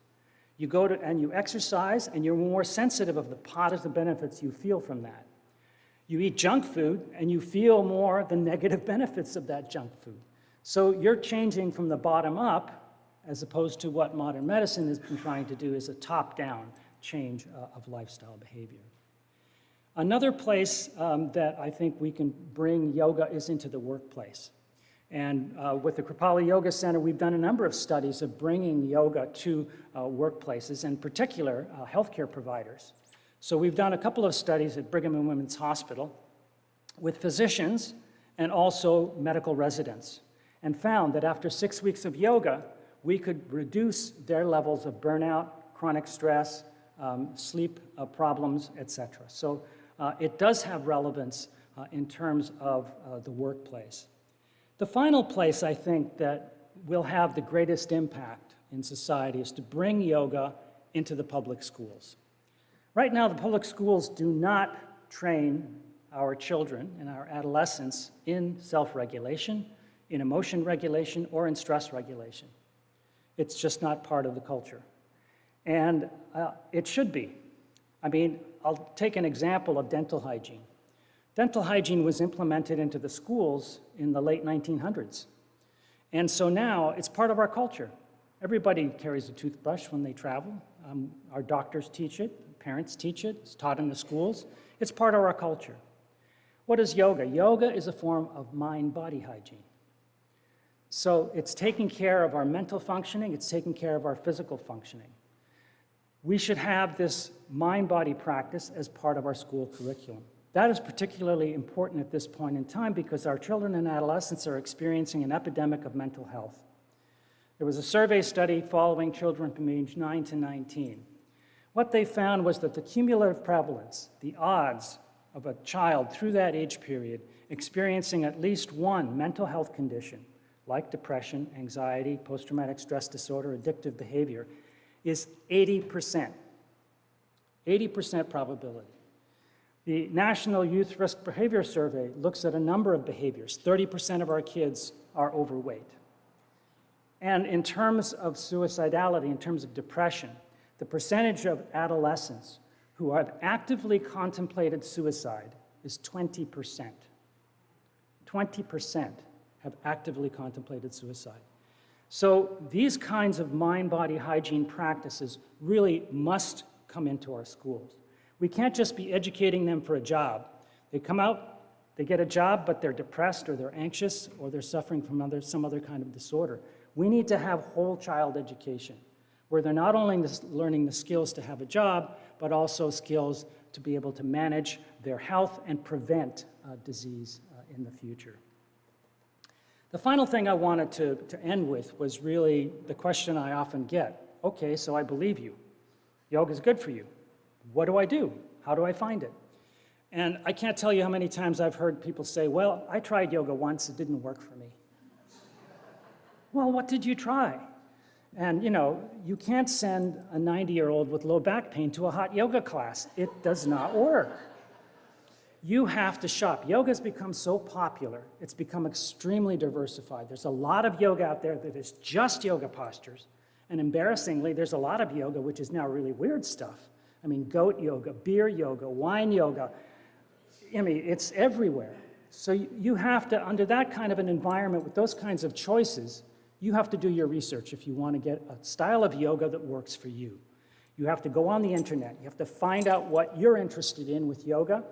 You go to and you exercise, and you're more sensitive of the positive benefits you feel from that. You eat junk food, and you feel more the negative benefits of that junk food. So you're changing from the bottom up, as opposed to what modern medicine has been trying to do, is a top-down change of lifestyle behavior. Another place that I think we can bring yoga is into the workplace. And with the Kripalu Yoga Center, we've done a number of studies of bringing yoga to workplaces, in particular healthcare providers. So we've done a couple of studies at Brigham and Women's Hospital with physicians and also medical residents, and found that after 6 weeks of yoga, we could reduce their levels of burnout, chronic stress, sleep problems, etc. So it does have relevance in terms of the workplace. The final place I think that will have the greatest impact in society is to bring yoga into the public schools. Right now, the public schools do not train our children and our adolescents in self-regulation, in emotion regulation, or in stress regulation. It's just not part of the culture. And it should be. I mean, I'll take an example of dental hygiene. Dental hygiene was implemented into the schools in the late 1900s. And so now it's part of our culture. Everybody carries a toothbrush when they travel. Our doctors teach it, parents teach it, it's taught in the schools. It's part of our culture. What is yoga? Yoga is a form of mind-body hygiene. So it's taking care of our mental functioning, it's taking care of our physical functioning. We should have this mind-body practice as part of our school curriculum. That is particularly important at this point in time because our children and adolescents are experiencing an epidemic of mental health. There was a survey study following children from age 9 to 19. What they found was that the cumulative prevalence, the odds of a child through that age period experiencing at least one mental health condition, like depression, anxiety, post-traumatic stress disorder, addictive behavior, is 80%. 80% probability. The National Youth Risk Behavior Survey looks at a number of behaviors. 30% of our kids are overweight. And in terms of suicidality, in terms of depression, the percentage of adolescents who have actively contemplated suicide is 20%. 20% have actively contemplated suicide. So these kinds of mind-body hygiene practices really must come into our schools. We can't just be educating them for a job. They come out, they get a job, but they're depressed or they're anxious or they're suffering from some other kind of disorder. We need to have whole child education where they're not only learning the skills to have a job, but also skills to be able to manage their health and prevent disease in the future. The final thing I wanted to end with was really the question I often get. Okay, so I believe you. Yoga is good for you. What do I do? How do I find it? And I can't tell you how many times I've heard people say, well, I tried yoga once, it didn't work for me. Well, what did you try? And you can't send a 90-year-old with low back pain to a hot yoga class. It does not work. You have to shop. Yoga has become so popular. It's become extremely diversified. There's a lot of yoga out there that is just yoga postures. And embarrassingly, there's a lot of yoga which is now really weird stuff. I mean, goat yoga, beer yoga, wine yoga. I mean, it's everywhere. So you have to, under that kind of an environment with those kinds of choices, you have to do your research if you want to get a style of yoga that works for you. You have to go on the internet. You have to find out what you're interested in with yoga.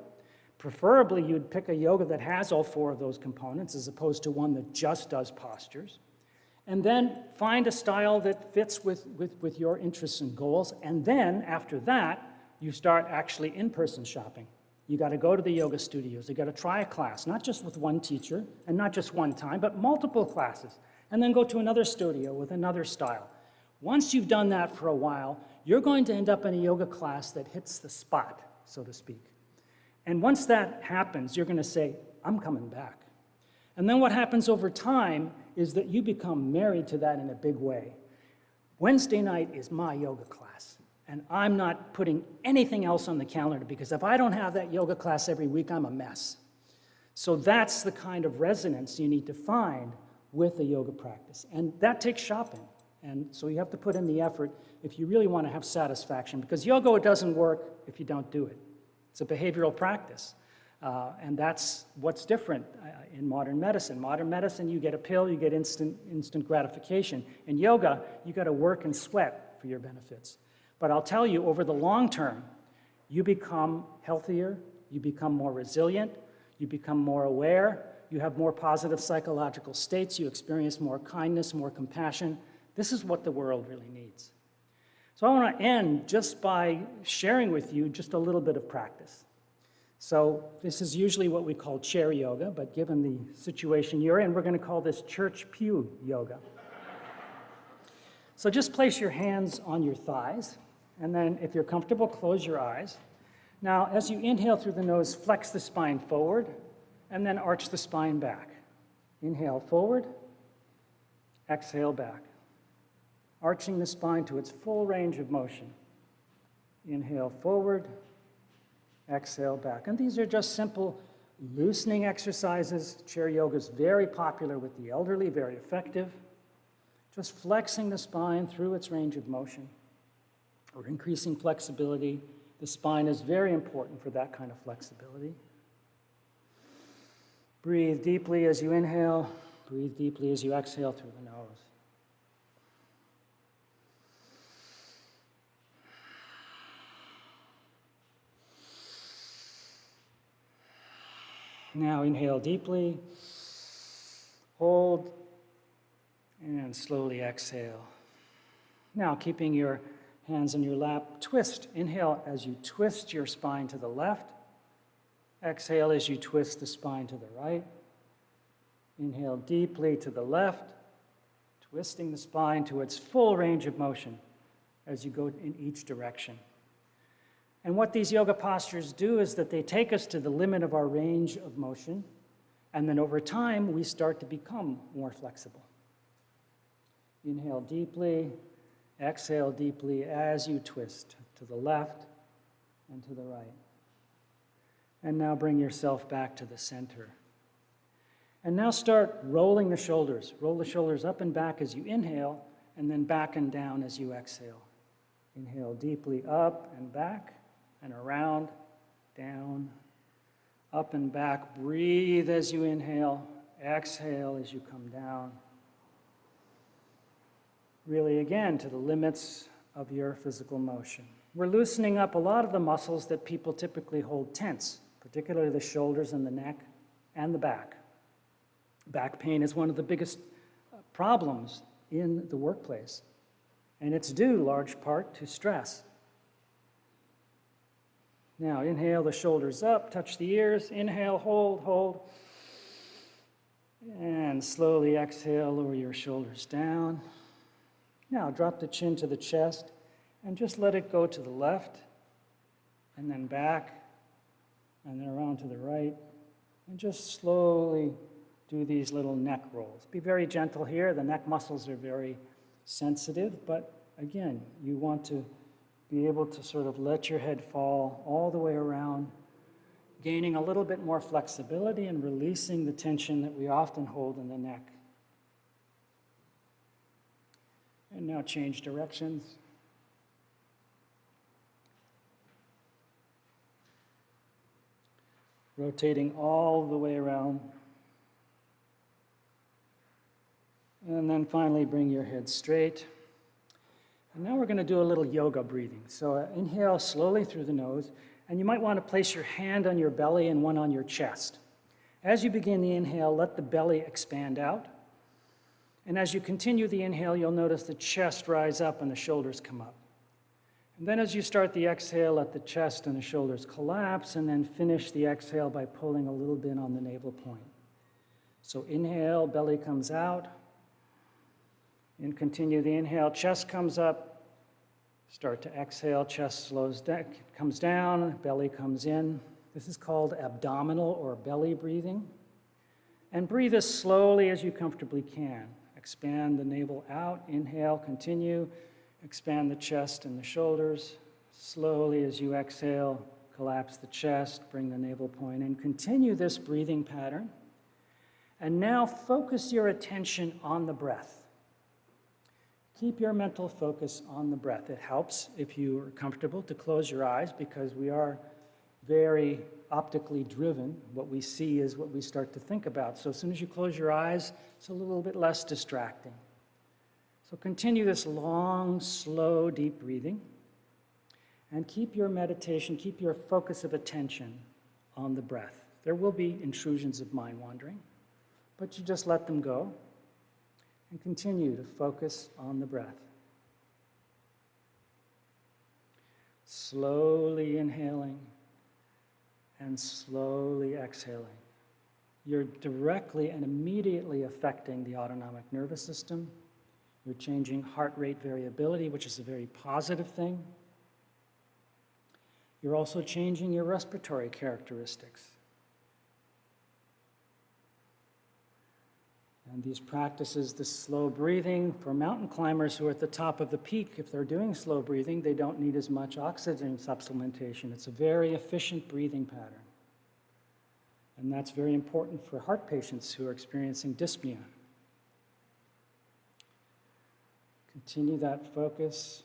Preferably, you'd pick a yoga that has all four of those components as opposed to one that just does postures. And then find a style that fits with your interests and goals. And then, after that, you start actually in-person shopping. You got to go to the yoga studios. You got to try a class, not just with one teacher and not just one time, but multiple classes. And then go to another studio with another style. Once you've done that for a while, you're going to end up in a yoga class that hits the spot, so to speak. And once that happens, you're going to say, I'm coming back. And then what happens over time is that you become married to that in a big way. Wednesday night is my yoga class, and I'm not putting anything else on the calendar because if I don't have that yoga class every week, I'm a mess. So So that's the kind of resonance you need to find with a yoga practice. And that takes shopping. And so you have to put in the effort if you really want to have satisfaction, because yoga doesn't work if you don't do it. It's a behavioral practice. And that's what's different in modern medicine. Modern medicine, you get a pill, you get instant gratification. In yoga, you got to work and sweat for your benefits. But I'll tell you, over the long term, you become healthier, you become more resilient, you become more aware, you have more positive psychological states, you experience more kindness, more compassion. This is what the world really needs. So I want to end just by sharing with you just a little bit of practice. So this is usually what we call chair yoga, but given the situation you're in, we're going to call this church pew yoga. So just place your hands on your thighs, and then if you're comfortable, close your eyes. Now, as you inhale through the nose, flex the spine forward, and then arch the spine back. Inhale forward, exhale back. Arching the spine to its full range of motion. Inhale forward, exhale back. And these are just simple loosening exercises. Chair yoga is very popular with the elderly, very effective. Just flexing the spine through its range of motion or increasing flexibility. The spine is very important for that kind of flexibility. Breathe deeply as you inhale. Breathe deeply as you exhale through the nose. Now inhale deeply, hold, and slowly exhale. Now keeping your hands in your lap, twist. Inhale as you twist your spine to the left. Exhale as you twist the spine to the right. Inhale deeply to the left, twisting the spine to its full range of motion as you go in each direction. And what these yoga postures do is that they take us to the limit of our range of motion, and then over time, we start to become more flexible. Inhale deeply, exhale deeply as you twist to the left and to the right. And now bring yourself back to the center. And now start rolling the shoulders. Roll the shoulders up and back as you inhale, and then back and down as you exhale. Inhale deeply up and back, and around, down, up and back. Breathe as you inhale, exhale as you come down. Really, again, to the limits of your physical motion. We're loosening up a lot of the muscles that people typically hold tense, particularly the shoulders and the neck and the back. Back pain is one of the biggest problems in the workplace, and it's due large part to stress. Now, inhale the shoulders up, touch the ears, inhale, hold, hold. And slowly exhale, lower your shoulders down. Now, drop the chin to the chest and just let it go to the left, and then back, and then around to the right. And just slowly do these little neck rolls. Be very gentle here. The neck muscles are very sensitive, but again, you want to be able to sort of let your head fall all the way around, gaining a little bit more flexibility and releasing the tension that we often hold in the neck. And now change directions. Rotating all the way around. And then finally bring your head straight. And now we're going to do a little yoga breathing. So inhale slowly through the nose, and you might want to place your hand on your belly and one on your chest. As you begin the inhale, let the belly expand out. And as you continue the inhale, you'll notice the chest rise up and the shoulders come up. And then as you start the exhale, let the chest and the shoulders collapse, and then finish the exhale by pulling a little bit on the navel point. So inhale, belly comes out. And continue the inhale, chest comes up. Start to exhale, chest slows down, comes down, belly comes in. This is called abdominal or belly breathing. And breathe as slowly as you comfortably can. Expand the navel out, inhale, continue. Expand the chest and the shoulders. Slowly as you exhale, Collapse the chest, bring the navel point in. Continue this breathing pattern. And now focus your attention on the breath. Keep your mental focus on the breath. It helps if you are comfortable to close your eyes because we are very optically driven. What we see is what we start to think about. So as soon as you close your eyes, it's a little bit less distracting. So continue this long, slow, deep breathing. And keep your meditation, keep your focus of attention on the breath. There will be intrusions of mind wandering, but you just let them go and continue to focus on the breath. Slowly inhaling and slowly exhaling. You're directly and immediately affecting the autonomic nervous system. You're changing heart rate variability, which is a very positive thing. You're also changing your respiratory characteristics. And these practices, this slow breathing, for mountain climbers who are at the top of the peak, if they're doing slow breathing, they don't need as much oxygen supplementation. It's a very efficient breathing pattern. And that's very important for heart patients who are experiencing dyspnea. Continue that focus.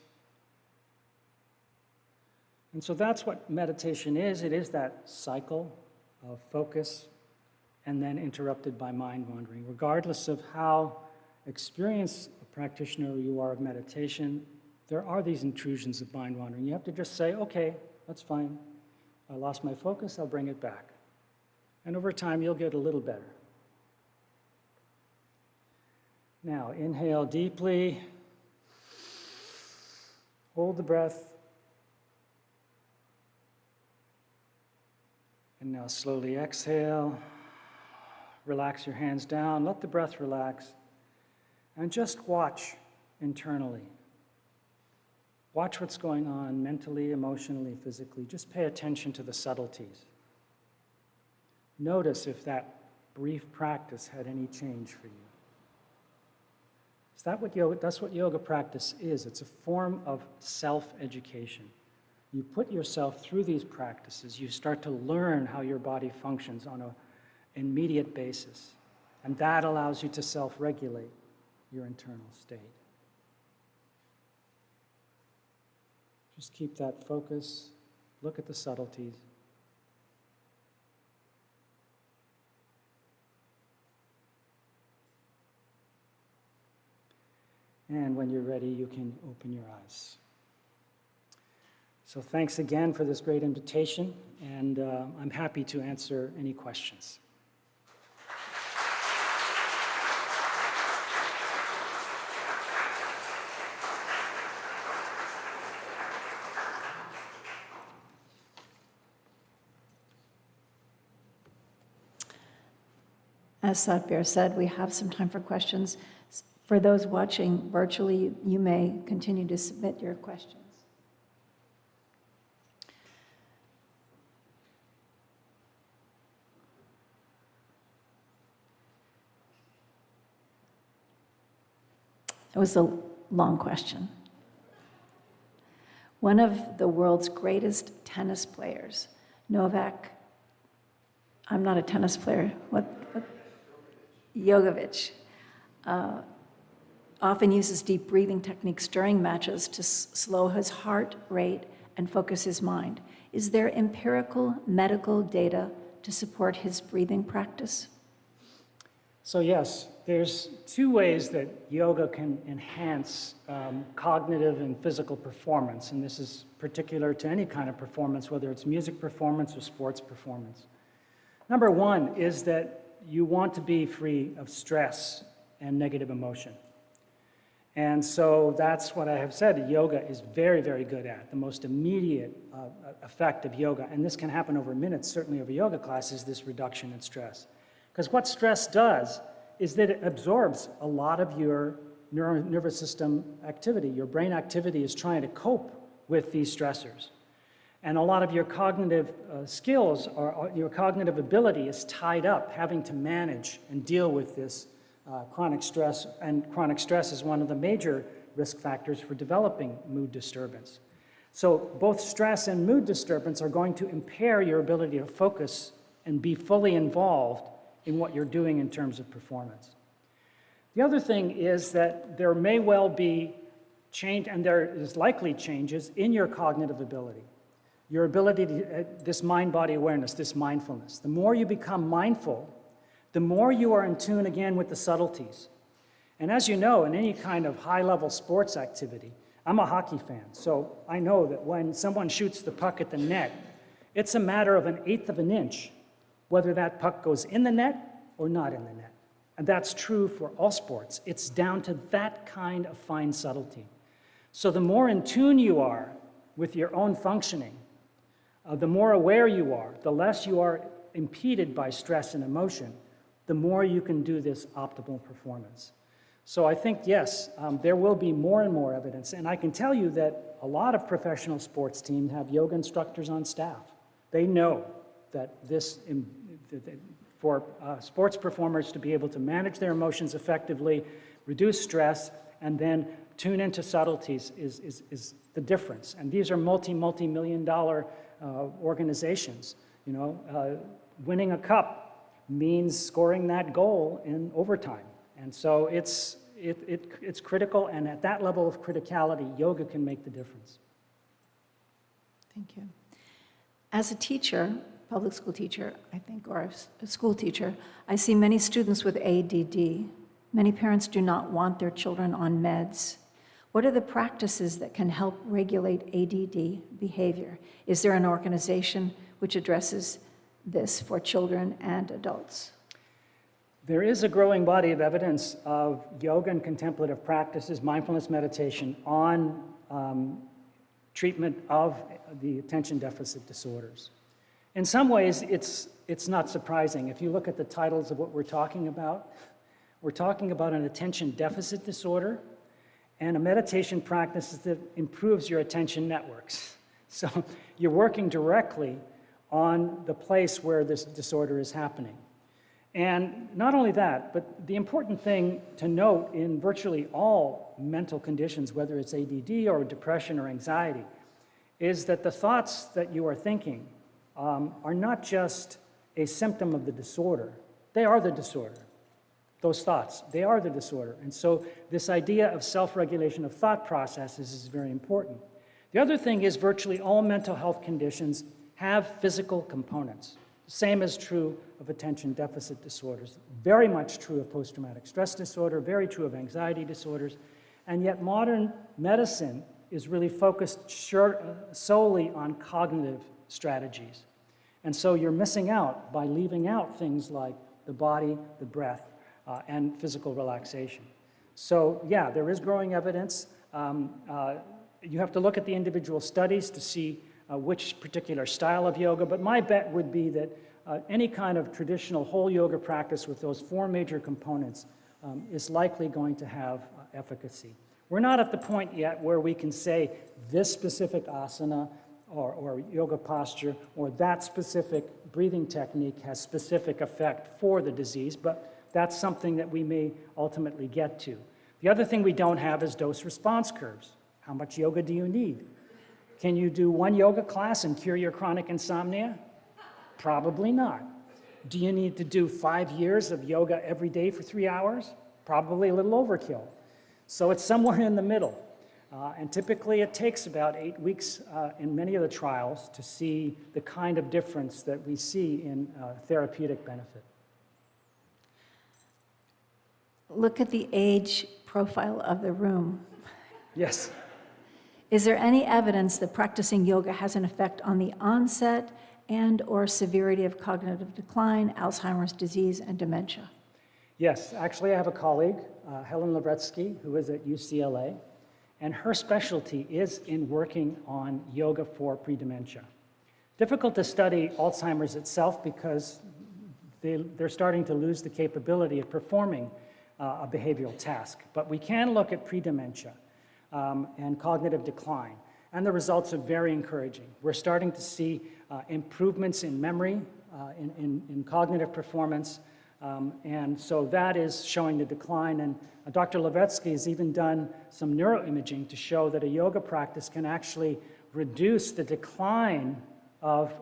And so that's what meditation is. It is that cycle of focus and then interrupted by mind wandering. Regardless of how experienced a practitioner you are of meditation, there are these intrusions of mind wandering. You have to just say, okay, that's fine. I lost my focus, I'll bring it back. And over time, you'll get a little better. Now, inhale deeply. Hold the breath. And now slowly exhale. Relax your hands down. Let the breath relax. And just watch internally. Watch what's going on mentally, emotionally, physically. Just pay attention to the subtleties. Notice if that brief practice had any change for you. That's what yoga practice is. It's a form of self-education. You put yourself through these practices, you start to learn how your body functions on an immediate basis. And that allows you to self-regulate your internal state. Just keep that focus. Look at the subtleties. And when you're ready, you can open your eyes. So thanks again for this great invitation, and I'm happy to answer any questions. As Satbir said, we have some time for questions. For those watching virtually, you may continue to submit your questions. It was a long question. One of the world's greatest tennis players, Novak, I'm not a tennis player, Djokovic, often uses deep breathing techniques during matches to slow his heart rate and focus his mind. Is there empirical medical data to support his breathing practice? So yes, there's two ways that yoga can enhance cognitive and physical performance, and this is particular to any kind of performance, whether it's music performance or sports performance. Number one is that you want to be free of stress and negative emotion. And so that's what I have said yoga is very, very good at. The most immediate effect of yoga, and this can happen over minutes, certainly over yoga class, is this reduction in stress. Because what stress does is that it absorbs a lot of your nervous system activity. Your brain activity is trying to cope with these stressors. And a lot of your cognitive skills, or your cognitive ability is tied up having to manage and deal with this chronic stress. And chronic stress is one of the major risk factors for developing mood disturbance. So both stress and mood disturbance are going to impair your ability to focus and be fully involved in what you're doing in terms of performance. The other thing is that there may well be change, and there is likely changes in your cognitive ability. Your ability to, this mind-body awareness, this mindfulness. The more you become mindful, the more you are in tune again with the subtleties. And as you know, in any kind of high-level sports activity, I'm a hockey fan, so I know that when someone shoots the puck at the net, it's a matter of 1/8 of an inch whether that puck goes in the net or not in the net. And that's true for all sports. It's down to that kind of fine subtlety. So the more in tune you are with your own functioning, the more aware you are, the less you are impeded by stress and emotion, the more you can do this optimal performance. So I think, yes, there will be more and more evidence. And I can tell you that a lot of professional sports teams have yoga instructors on staff. They know that for sports performers to be able to manage their emotions effectively, reduce stress, and then tune into subtleties is the difference. And these are multi-million-dollar organizations. You know, winning a cup means scoring that goal in overtime. And so it's critical, and at that level of criticality, yoga can make the difference. Thank you. As a teacher, public school teacher, I think, or a school teacher, I see many students with ADD. Many parents do not want their children on meds. What are the practices that can help regulate ADD behavior? Is there an organization which addresses this for children and adults? There is a growing body of evidence of yoga and contemplative practices, mindfulness meditation, on treatment of the attention deficit disorders. In some ways, it's not surprising. If you look at the titles of what we're talking about an attention deficit disorder and a meditation practice that improves your attention networks. So you're working directly on the place where this disorder is happening. And not only that, but the important thing to note in virtually all mental conditions, whether it's ADD or depression or anxiety, is that the thoughts that you are thinking are not just a symptom of the disorder. They are the disorder. Those thoughts, they are the disorder. And so this idea of self-regulation of thought processes is very important. The other thing is virtually all mental health conditions have physical components. The same is true of attention deficit disorders. Very much true of post-traumatic stress disorder, very true of anxiety disorders. And yet modern medicine is really focused solely on cognitive strategies. And so you're missing out by leaving out things like the body, the breath, and physical relaxation. So yeah, there is growing evidence. You have to look at the individual studies to see which particular style of yoga, but my bet would be that any kind of traditional whole yoga practice with those 4 major components is likely going to have efficacy. We're not at the point yet where we can say this specific asana or yoga posture or that specific breathing technique has specific effect for the disease, but that's something that we may ultimately get to. The other thing we don't have is dose-response curves. How much yoga do you need? Can you do 1 yoga class and cure your chronic insomnia? Probably not. Do you need to do 5 years of yoga every day for 3 hours? Probably a little overkill. So it's somewhere in the middle. And typically it takes about 8 weeks in many of the trials to see the kind of difference that we see in therapeutic benefit. Look at the age profile of the room. Yes. Is there any evidence that practicing yoga has an effect on the onset and/or severity of cognitive decline, Alzheimer's disease, and dementia? Yes, actually I have a colleague, Helen Lavretsky, who is at UCLA, and her specialty is in working on yoga for pre-dementia. Difficult to study Alzheimer's itself because they're starting to lose the capability of performing a behavioral task. But we can look at pre-dementia and cognitive decline, and the results are very encouraging. We're starting to see improvements in memory, in cognitive performance, and so that is showing the decline. And Dr. Lavretsky has even done some neuroimaging to show that a yoga practice can actually reduce the decline of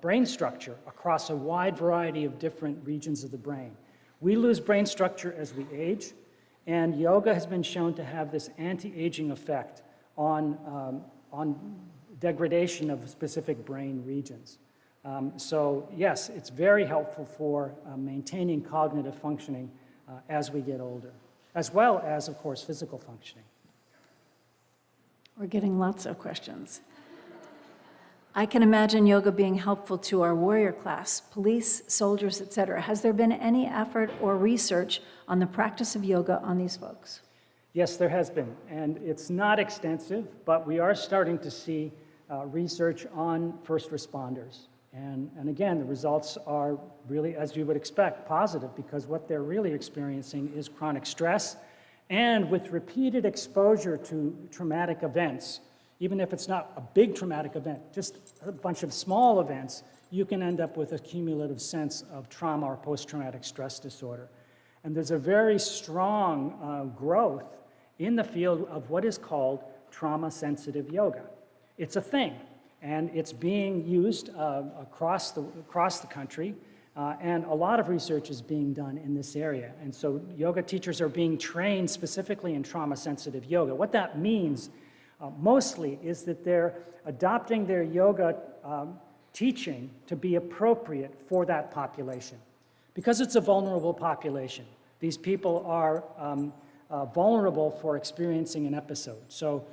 brain structure across a wide variety of different regions of the brain. We lose brain structure as we age, and yoga has been shown to have this anti-aging effect on degradation of specific brain regions. So yes, it's very helpful for maintaining cognitive functioning as we get older, as well as, of course, physical functioning. We're getting lots of questions. I can imagine yoga being helpful to our warrior class, police, soldiers, etc. Has there been any effort or research on the practice of yoga on these folks? Yes, there has been, and it's not extensive, but we are starting to see research on first responders. And again, the results are really, as you would expect, positive, because what they're really experiencing is chronic stress, and with repeated exposure to traumatic events, even if it's not a big traumatic event, just a bunch of small events, you can end up with a cumulative sense of trauma or post-traumatic stress disorder. And there's a very strong growth in the field of what is called trauma-sensitive yoga. It's a thing, and it's being used across the country, and a lot of research is being done in this area. And so yoga teachers are being trained specifically in trauma-sensitive yoga. What that means mostly is that they're adopting their yoga teaching to be appropriate for that population. Because it's a vulnerable population, these people are vulnerable for experiencing an episode. So,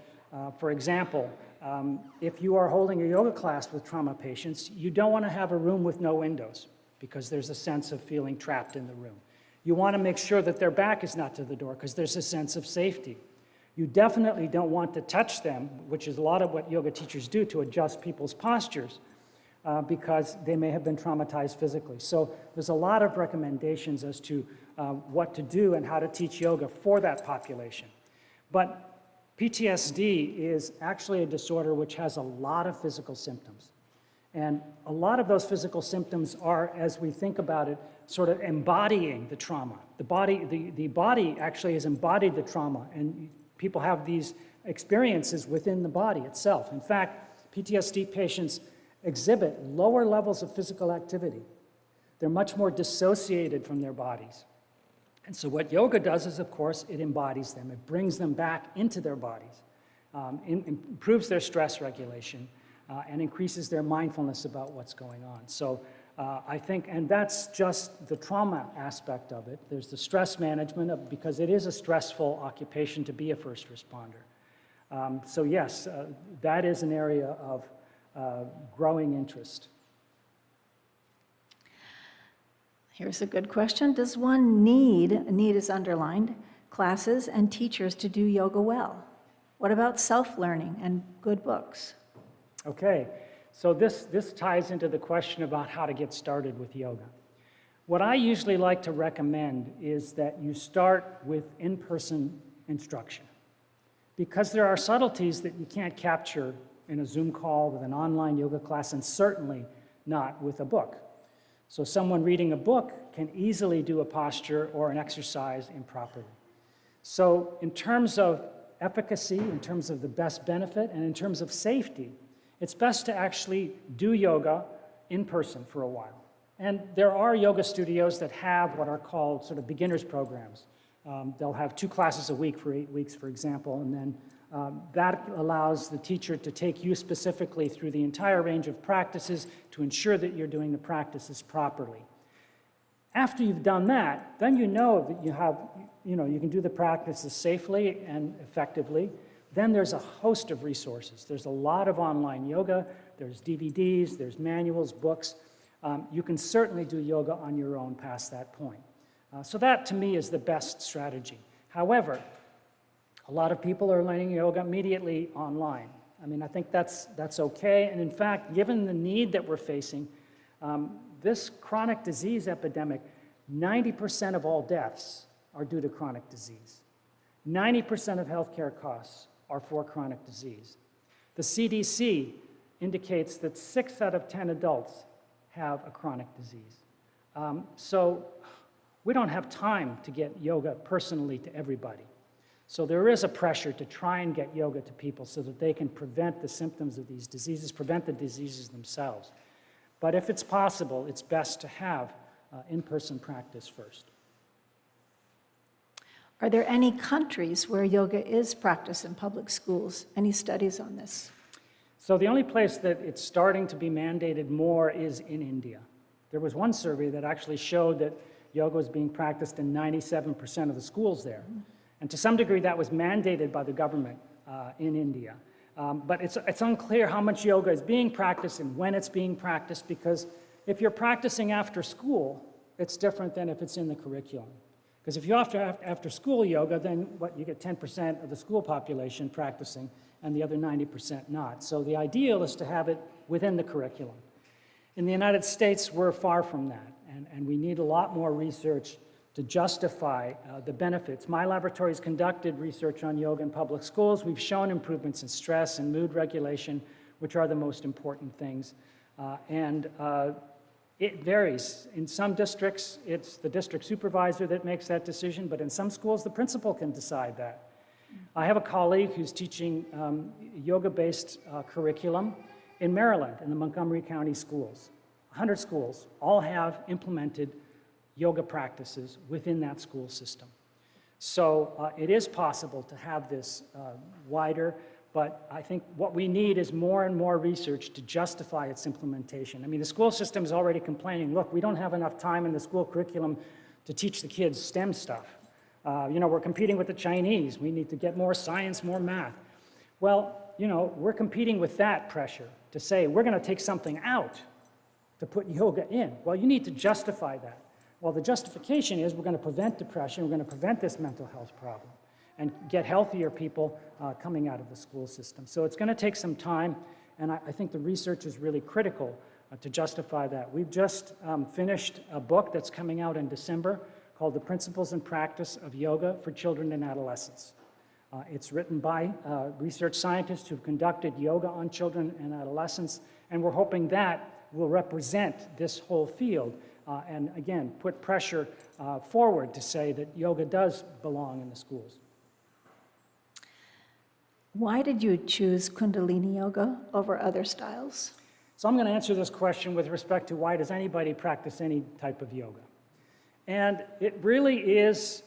for example, if you are holding a yoga class with trauma patients, you don't want to have a room with no windows, because there's a sense of feeling trapped in the room. You want to make sure that their back is not to the door, because there's a sense of safety. You definitely don't want to touch them, which is a lot of what yoga teachers do to adjust people's postures, because they may have been traumatized physically. So there's a lot of recommendations as to what to do and how to teach yoga for that population. But PTSD is actually a disorder which has a lot of physical symptoms. And a lot of those physical symptoms are, as we think about it, sort of embodying the trauma. The body actually has embodied the trauma, and people have these experiences within the body itself. In fact, PTSD patients exhibit lower levels of physical activity. They're much more dissociated from their bodies. And so what yoga does is, of course, it embodies them. It brings them back into their bodies, improves their stress regulation, and increases their mindfulness about what's going on. So I think, and that's just the trauma aspect of it. There's the stress management, because it is a stressful occupation to be a first responder. So yes, that is an area of growing interest. Here's a good question. Does one need is underlined, classes and teachers to do yoga well? What about self-learning and good books? Okay, so this ties into the question about how to get started with yoga. What I usually like to recommend is that you start with in-person instruction, because there are subtleties that you can't capture in a Zoom call with an online yoga class, and certainly not with a book. So someone reading a book can easily do a posture or an exercise improperly. So in terms of efficacy, in terms of the best benefit, and in terms of safety, it's best to actually do yoga in person for a while. And there are yoga studios that have what are called sort of beginners programs. They'll have 2 classes a week for 8 weeks, for example, and then that allows the teacher to take you specifically through the entire range of practices to ensure that you're doing the practices properly. After you've done that, then you know that you can do the practices safely and effectively. Then there's a host of resources. There's a lot of online yoga, there's DVDs, there's manuals, books. You can certainly do yoga on your own past that point. So that, to me, is the best strategy. However, a lot of people are learning yoga immediately online. I mean, I think that's okay. And in fact, given the need that we're facing, this chronic disease epidemic, 90% of all deaths are due to chronic disease. 90% of healthcare costs are for chronic disease. The CDC indicates that 6 out of 10 adults have a chronic disease. So we don't have time to get yoga personally to everybody. So there is a pressure to try and get yoga to people so that they can prevent the symptoms of these diseases, prevent the diseases themselves. But if it's possible, it's best to have in-person practice first. Are there any countries where yoga is practiced in public schools? Any studies on this? So the only place that it's starting to be mandated more is in India. There was one survey that actually showed that yoga was being practiced in 97% of the schools there. And to some degree, that was mandated by the government in India. But it's unclear how much yoga is being practiced and when it's being practiced, because if you're practicing after school, it's different than if it's in the curriculum. Because if you offer after school yoga, then you get 10% of the school population practicing and the other 90% not. So the ideal is to have it within the curriculum. In the United States, we're far from that, and we need a lot more research to justify the benefits. My laboratory has conducted research on yoga in public schools. We've shown improvements in stress and mood regulation, which are the most important things. It varies. In some districts, it's the district supervisor that makes that decision, but in some schools, the principal can decide that. I have a colleague who's teaching yoga-based curriculum in Maryland, in the Montgomery County schools. 100 schools all have implemented yoga practices within that school system. So it is possible to have this wider, but I think what we need is more and more research to justify its implementation. I mean, the school system is already complaining, look, we don't have enough time in the school curriculum to teach the kids STEM stuff. We're competing with the Chinese. We need to get more science, more math. Well, we're competing with that pressure to say, we're going to take something out to put yoga in. Well, you need to justify that. Well, the justification is we're going to prevent depression, we're going to prevent this mental health problem, and get healthier people coming out of the school system. So it's going to take some time, and I think the research is really critical to justify that. We've just finished a book that's coming out in December called The Principles and Practice of Yoga for Children and Adolescents. It's written by research scientists who've conducted yoga on children and adolescents, and we're hoping that will represent this whole field and, again, put pressure forward to say that yoga does belong in the schools. Why did you choose Kundalini Yoga over other styles? So I'm going to answer this question with respect to why does anybody practice any type of yoga? And it really is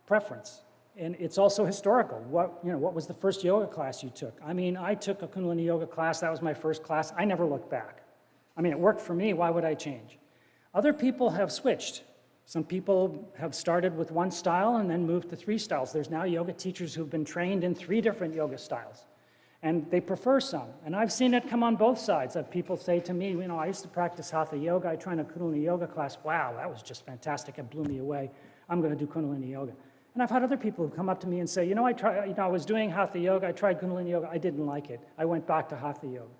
preference. And it's also historical. What was the first yoga class you took? I mean, I took a Kundalini Yoga class. That was my first class. I never looked back. I mean, it worked for me. Why would I change? Other people have switched. Some people have started with one style and then moved to 3 styles. There's now yoga teachers who've been trained in 3 different yoga styles. And they prefer some. And I've seen it come on both sides. People say to me, I used to practice Hatha Yoga. I tried a Kundalini Yoga class. Wow, that was just fantastic. It blew me away. I'm going to do Kundalini Yoga. And I've had other people who come up to me and say, I was doing Hatha Yoga. I tried Kundalini Yoga. I didn't like it. I went back to Hatha Yoga.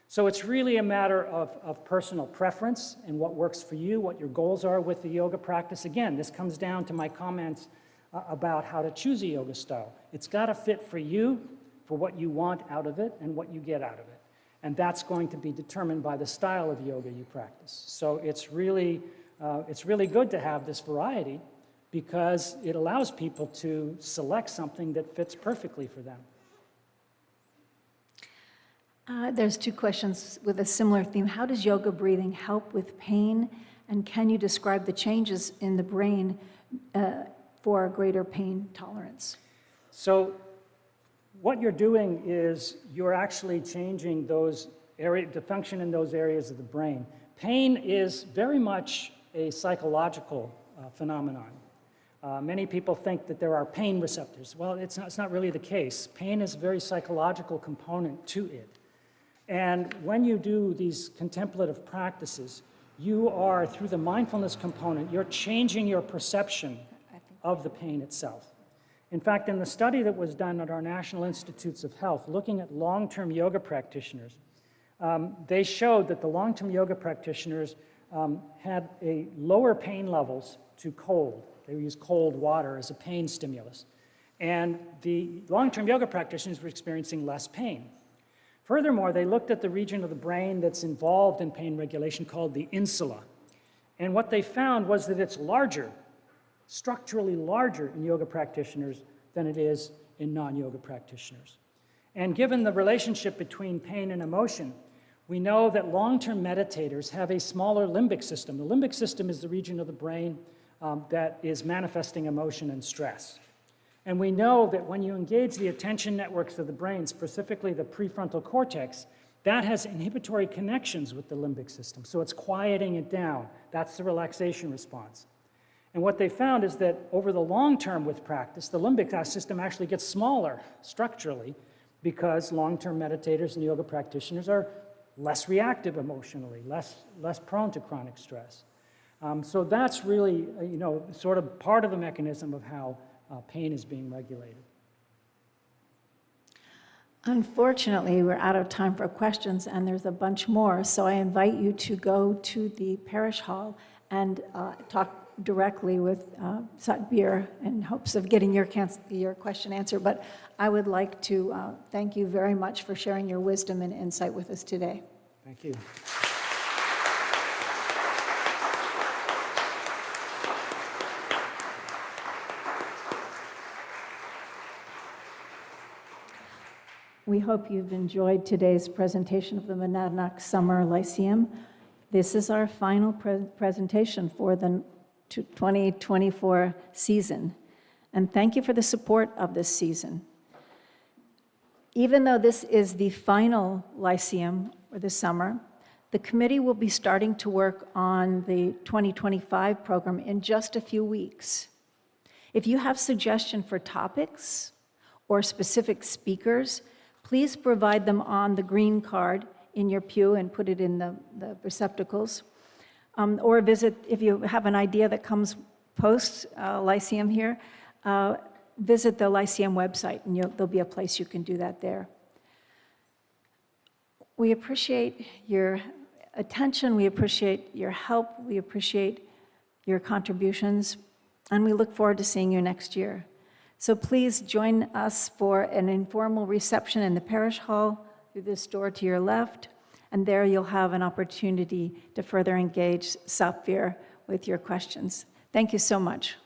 So it's really a matter of personal preference and what works for you, what your goals are with the yoga practice. Again, this comes down to my comments about how to choose a yoga style. It's got to fit for you, for what you want out of it and what you get out of it. And that's going to be determined by the style of yoga you practice. So it's really good to have this variety because it allows people to select something that fits perfectly for them. There's 2 questions with a similar theme. How does yoga breathing help with pain? And can you describe the changes in the brain for greater pain tolerance? So what you're doing is you're actually changing the function in those areas of the brain. Pain is very much a psychological phenomenon. Many people think that there are pain receptors. Well, it's not really the case. Pain is a very psychological component to it. And when you do these contemplative practices, you are, through the mindfulness component, you're changing your perception of the pain itself. In fact, in the study that was done at our National Institutes of Health, looking at long-term yoga practitioners, they showed that the long-term yoga practitioners had a lower pain levels to cold. They used cold water as a pain stimulus. And the long-term yoga practitioners were experiencing less pain. Furthermore, they looked at the region of the brain that's involved in pain regulation called the insula. And what they found was that it's larger, structurally larger in yoga practitioners than it is in non-yoga practitioners. And given the relationship between pain and emotion, we know that long-term meditators have a smaller limbic system. The limbic system is the region of the brain that is manifesting emotion and stress. And we know that when you engage the attention networks of the brain, specifically the prefrontal cortex, that has inhibitory connections with the limbic system. So it's quieting it down. That's the relaxation response. And what they found is that over the long term with practice, the limbic system actually gets smaller structurally because long-term meditators and yoga practitioners are less reactive emotionally, less prone to chronic stress. So that's really, sort of part of the mechanism of how pain is being regulated. Unfortunately, we're out of time for questions, and there's a bunch more. So I invite you to go to the parish hall and talk directly with Satbir in hopes of getting your question answered. But I would like to thank you very much for sharing your wisdom and insight with us today. Thank you. We hope you've enjoyed today's presentation of the Monadnock Summer Lyceum. This is our final presentation for the 2024 season. And thank you for the support of this season. Even though this is the final Lyceum for the summer, the committee will be starting to work on the 2025 program in just a few weeks. If you have suggestions for topics or specific speakers, please provide them on the green card in your pew and put it in the receptacles. Or visit, if you have an idea that comes post Lyceum here, visit the Lyceum website, and there'll be a place you can do that there. We appreciate your attention, we appreciate your help, we appreciate your contributions, and we look forward to seeing you next year. So please join us for an informal reception in the parish hall through this door to your left, and there you'll have an opportunity to further engage Satbir with your questions. Thank you so much.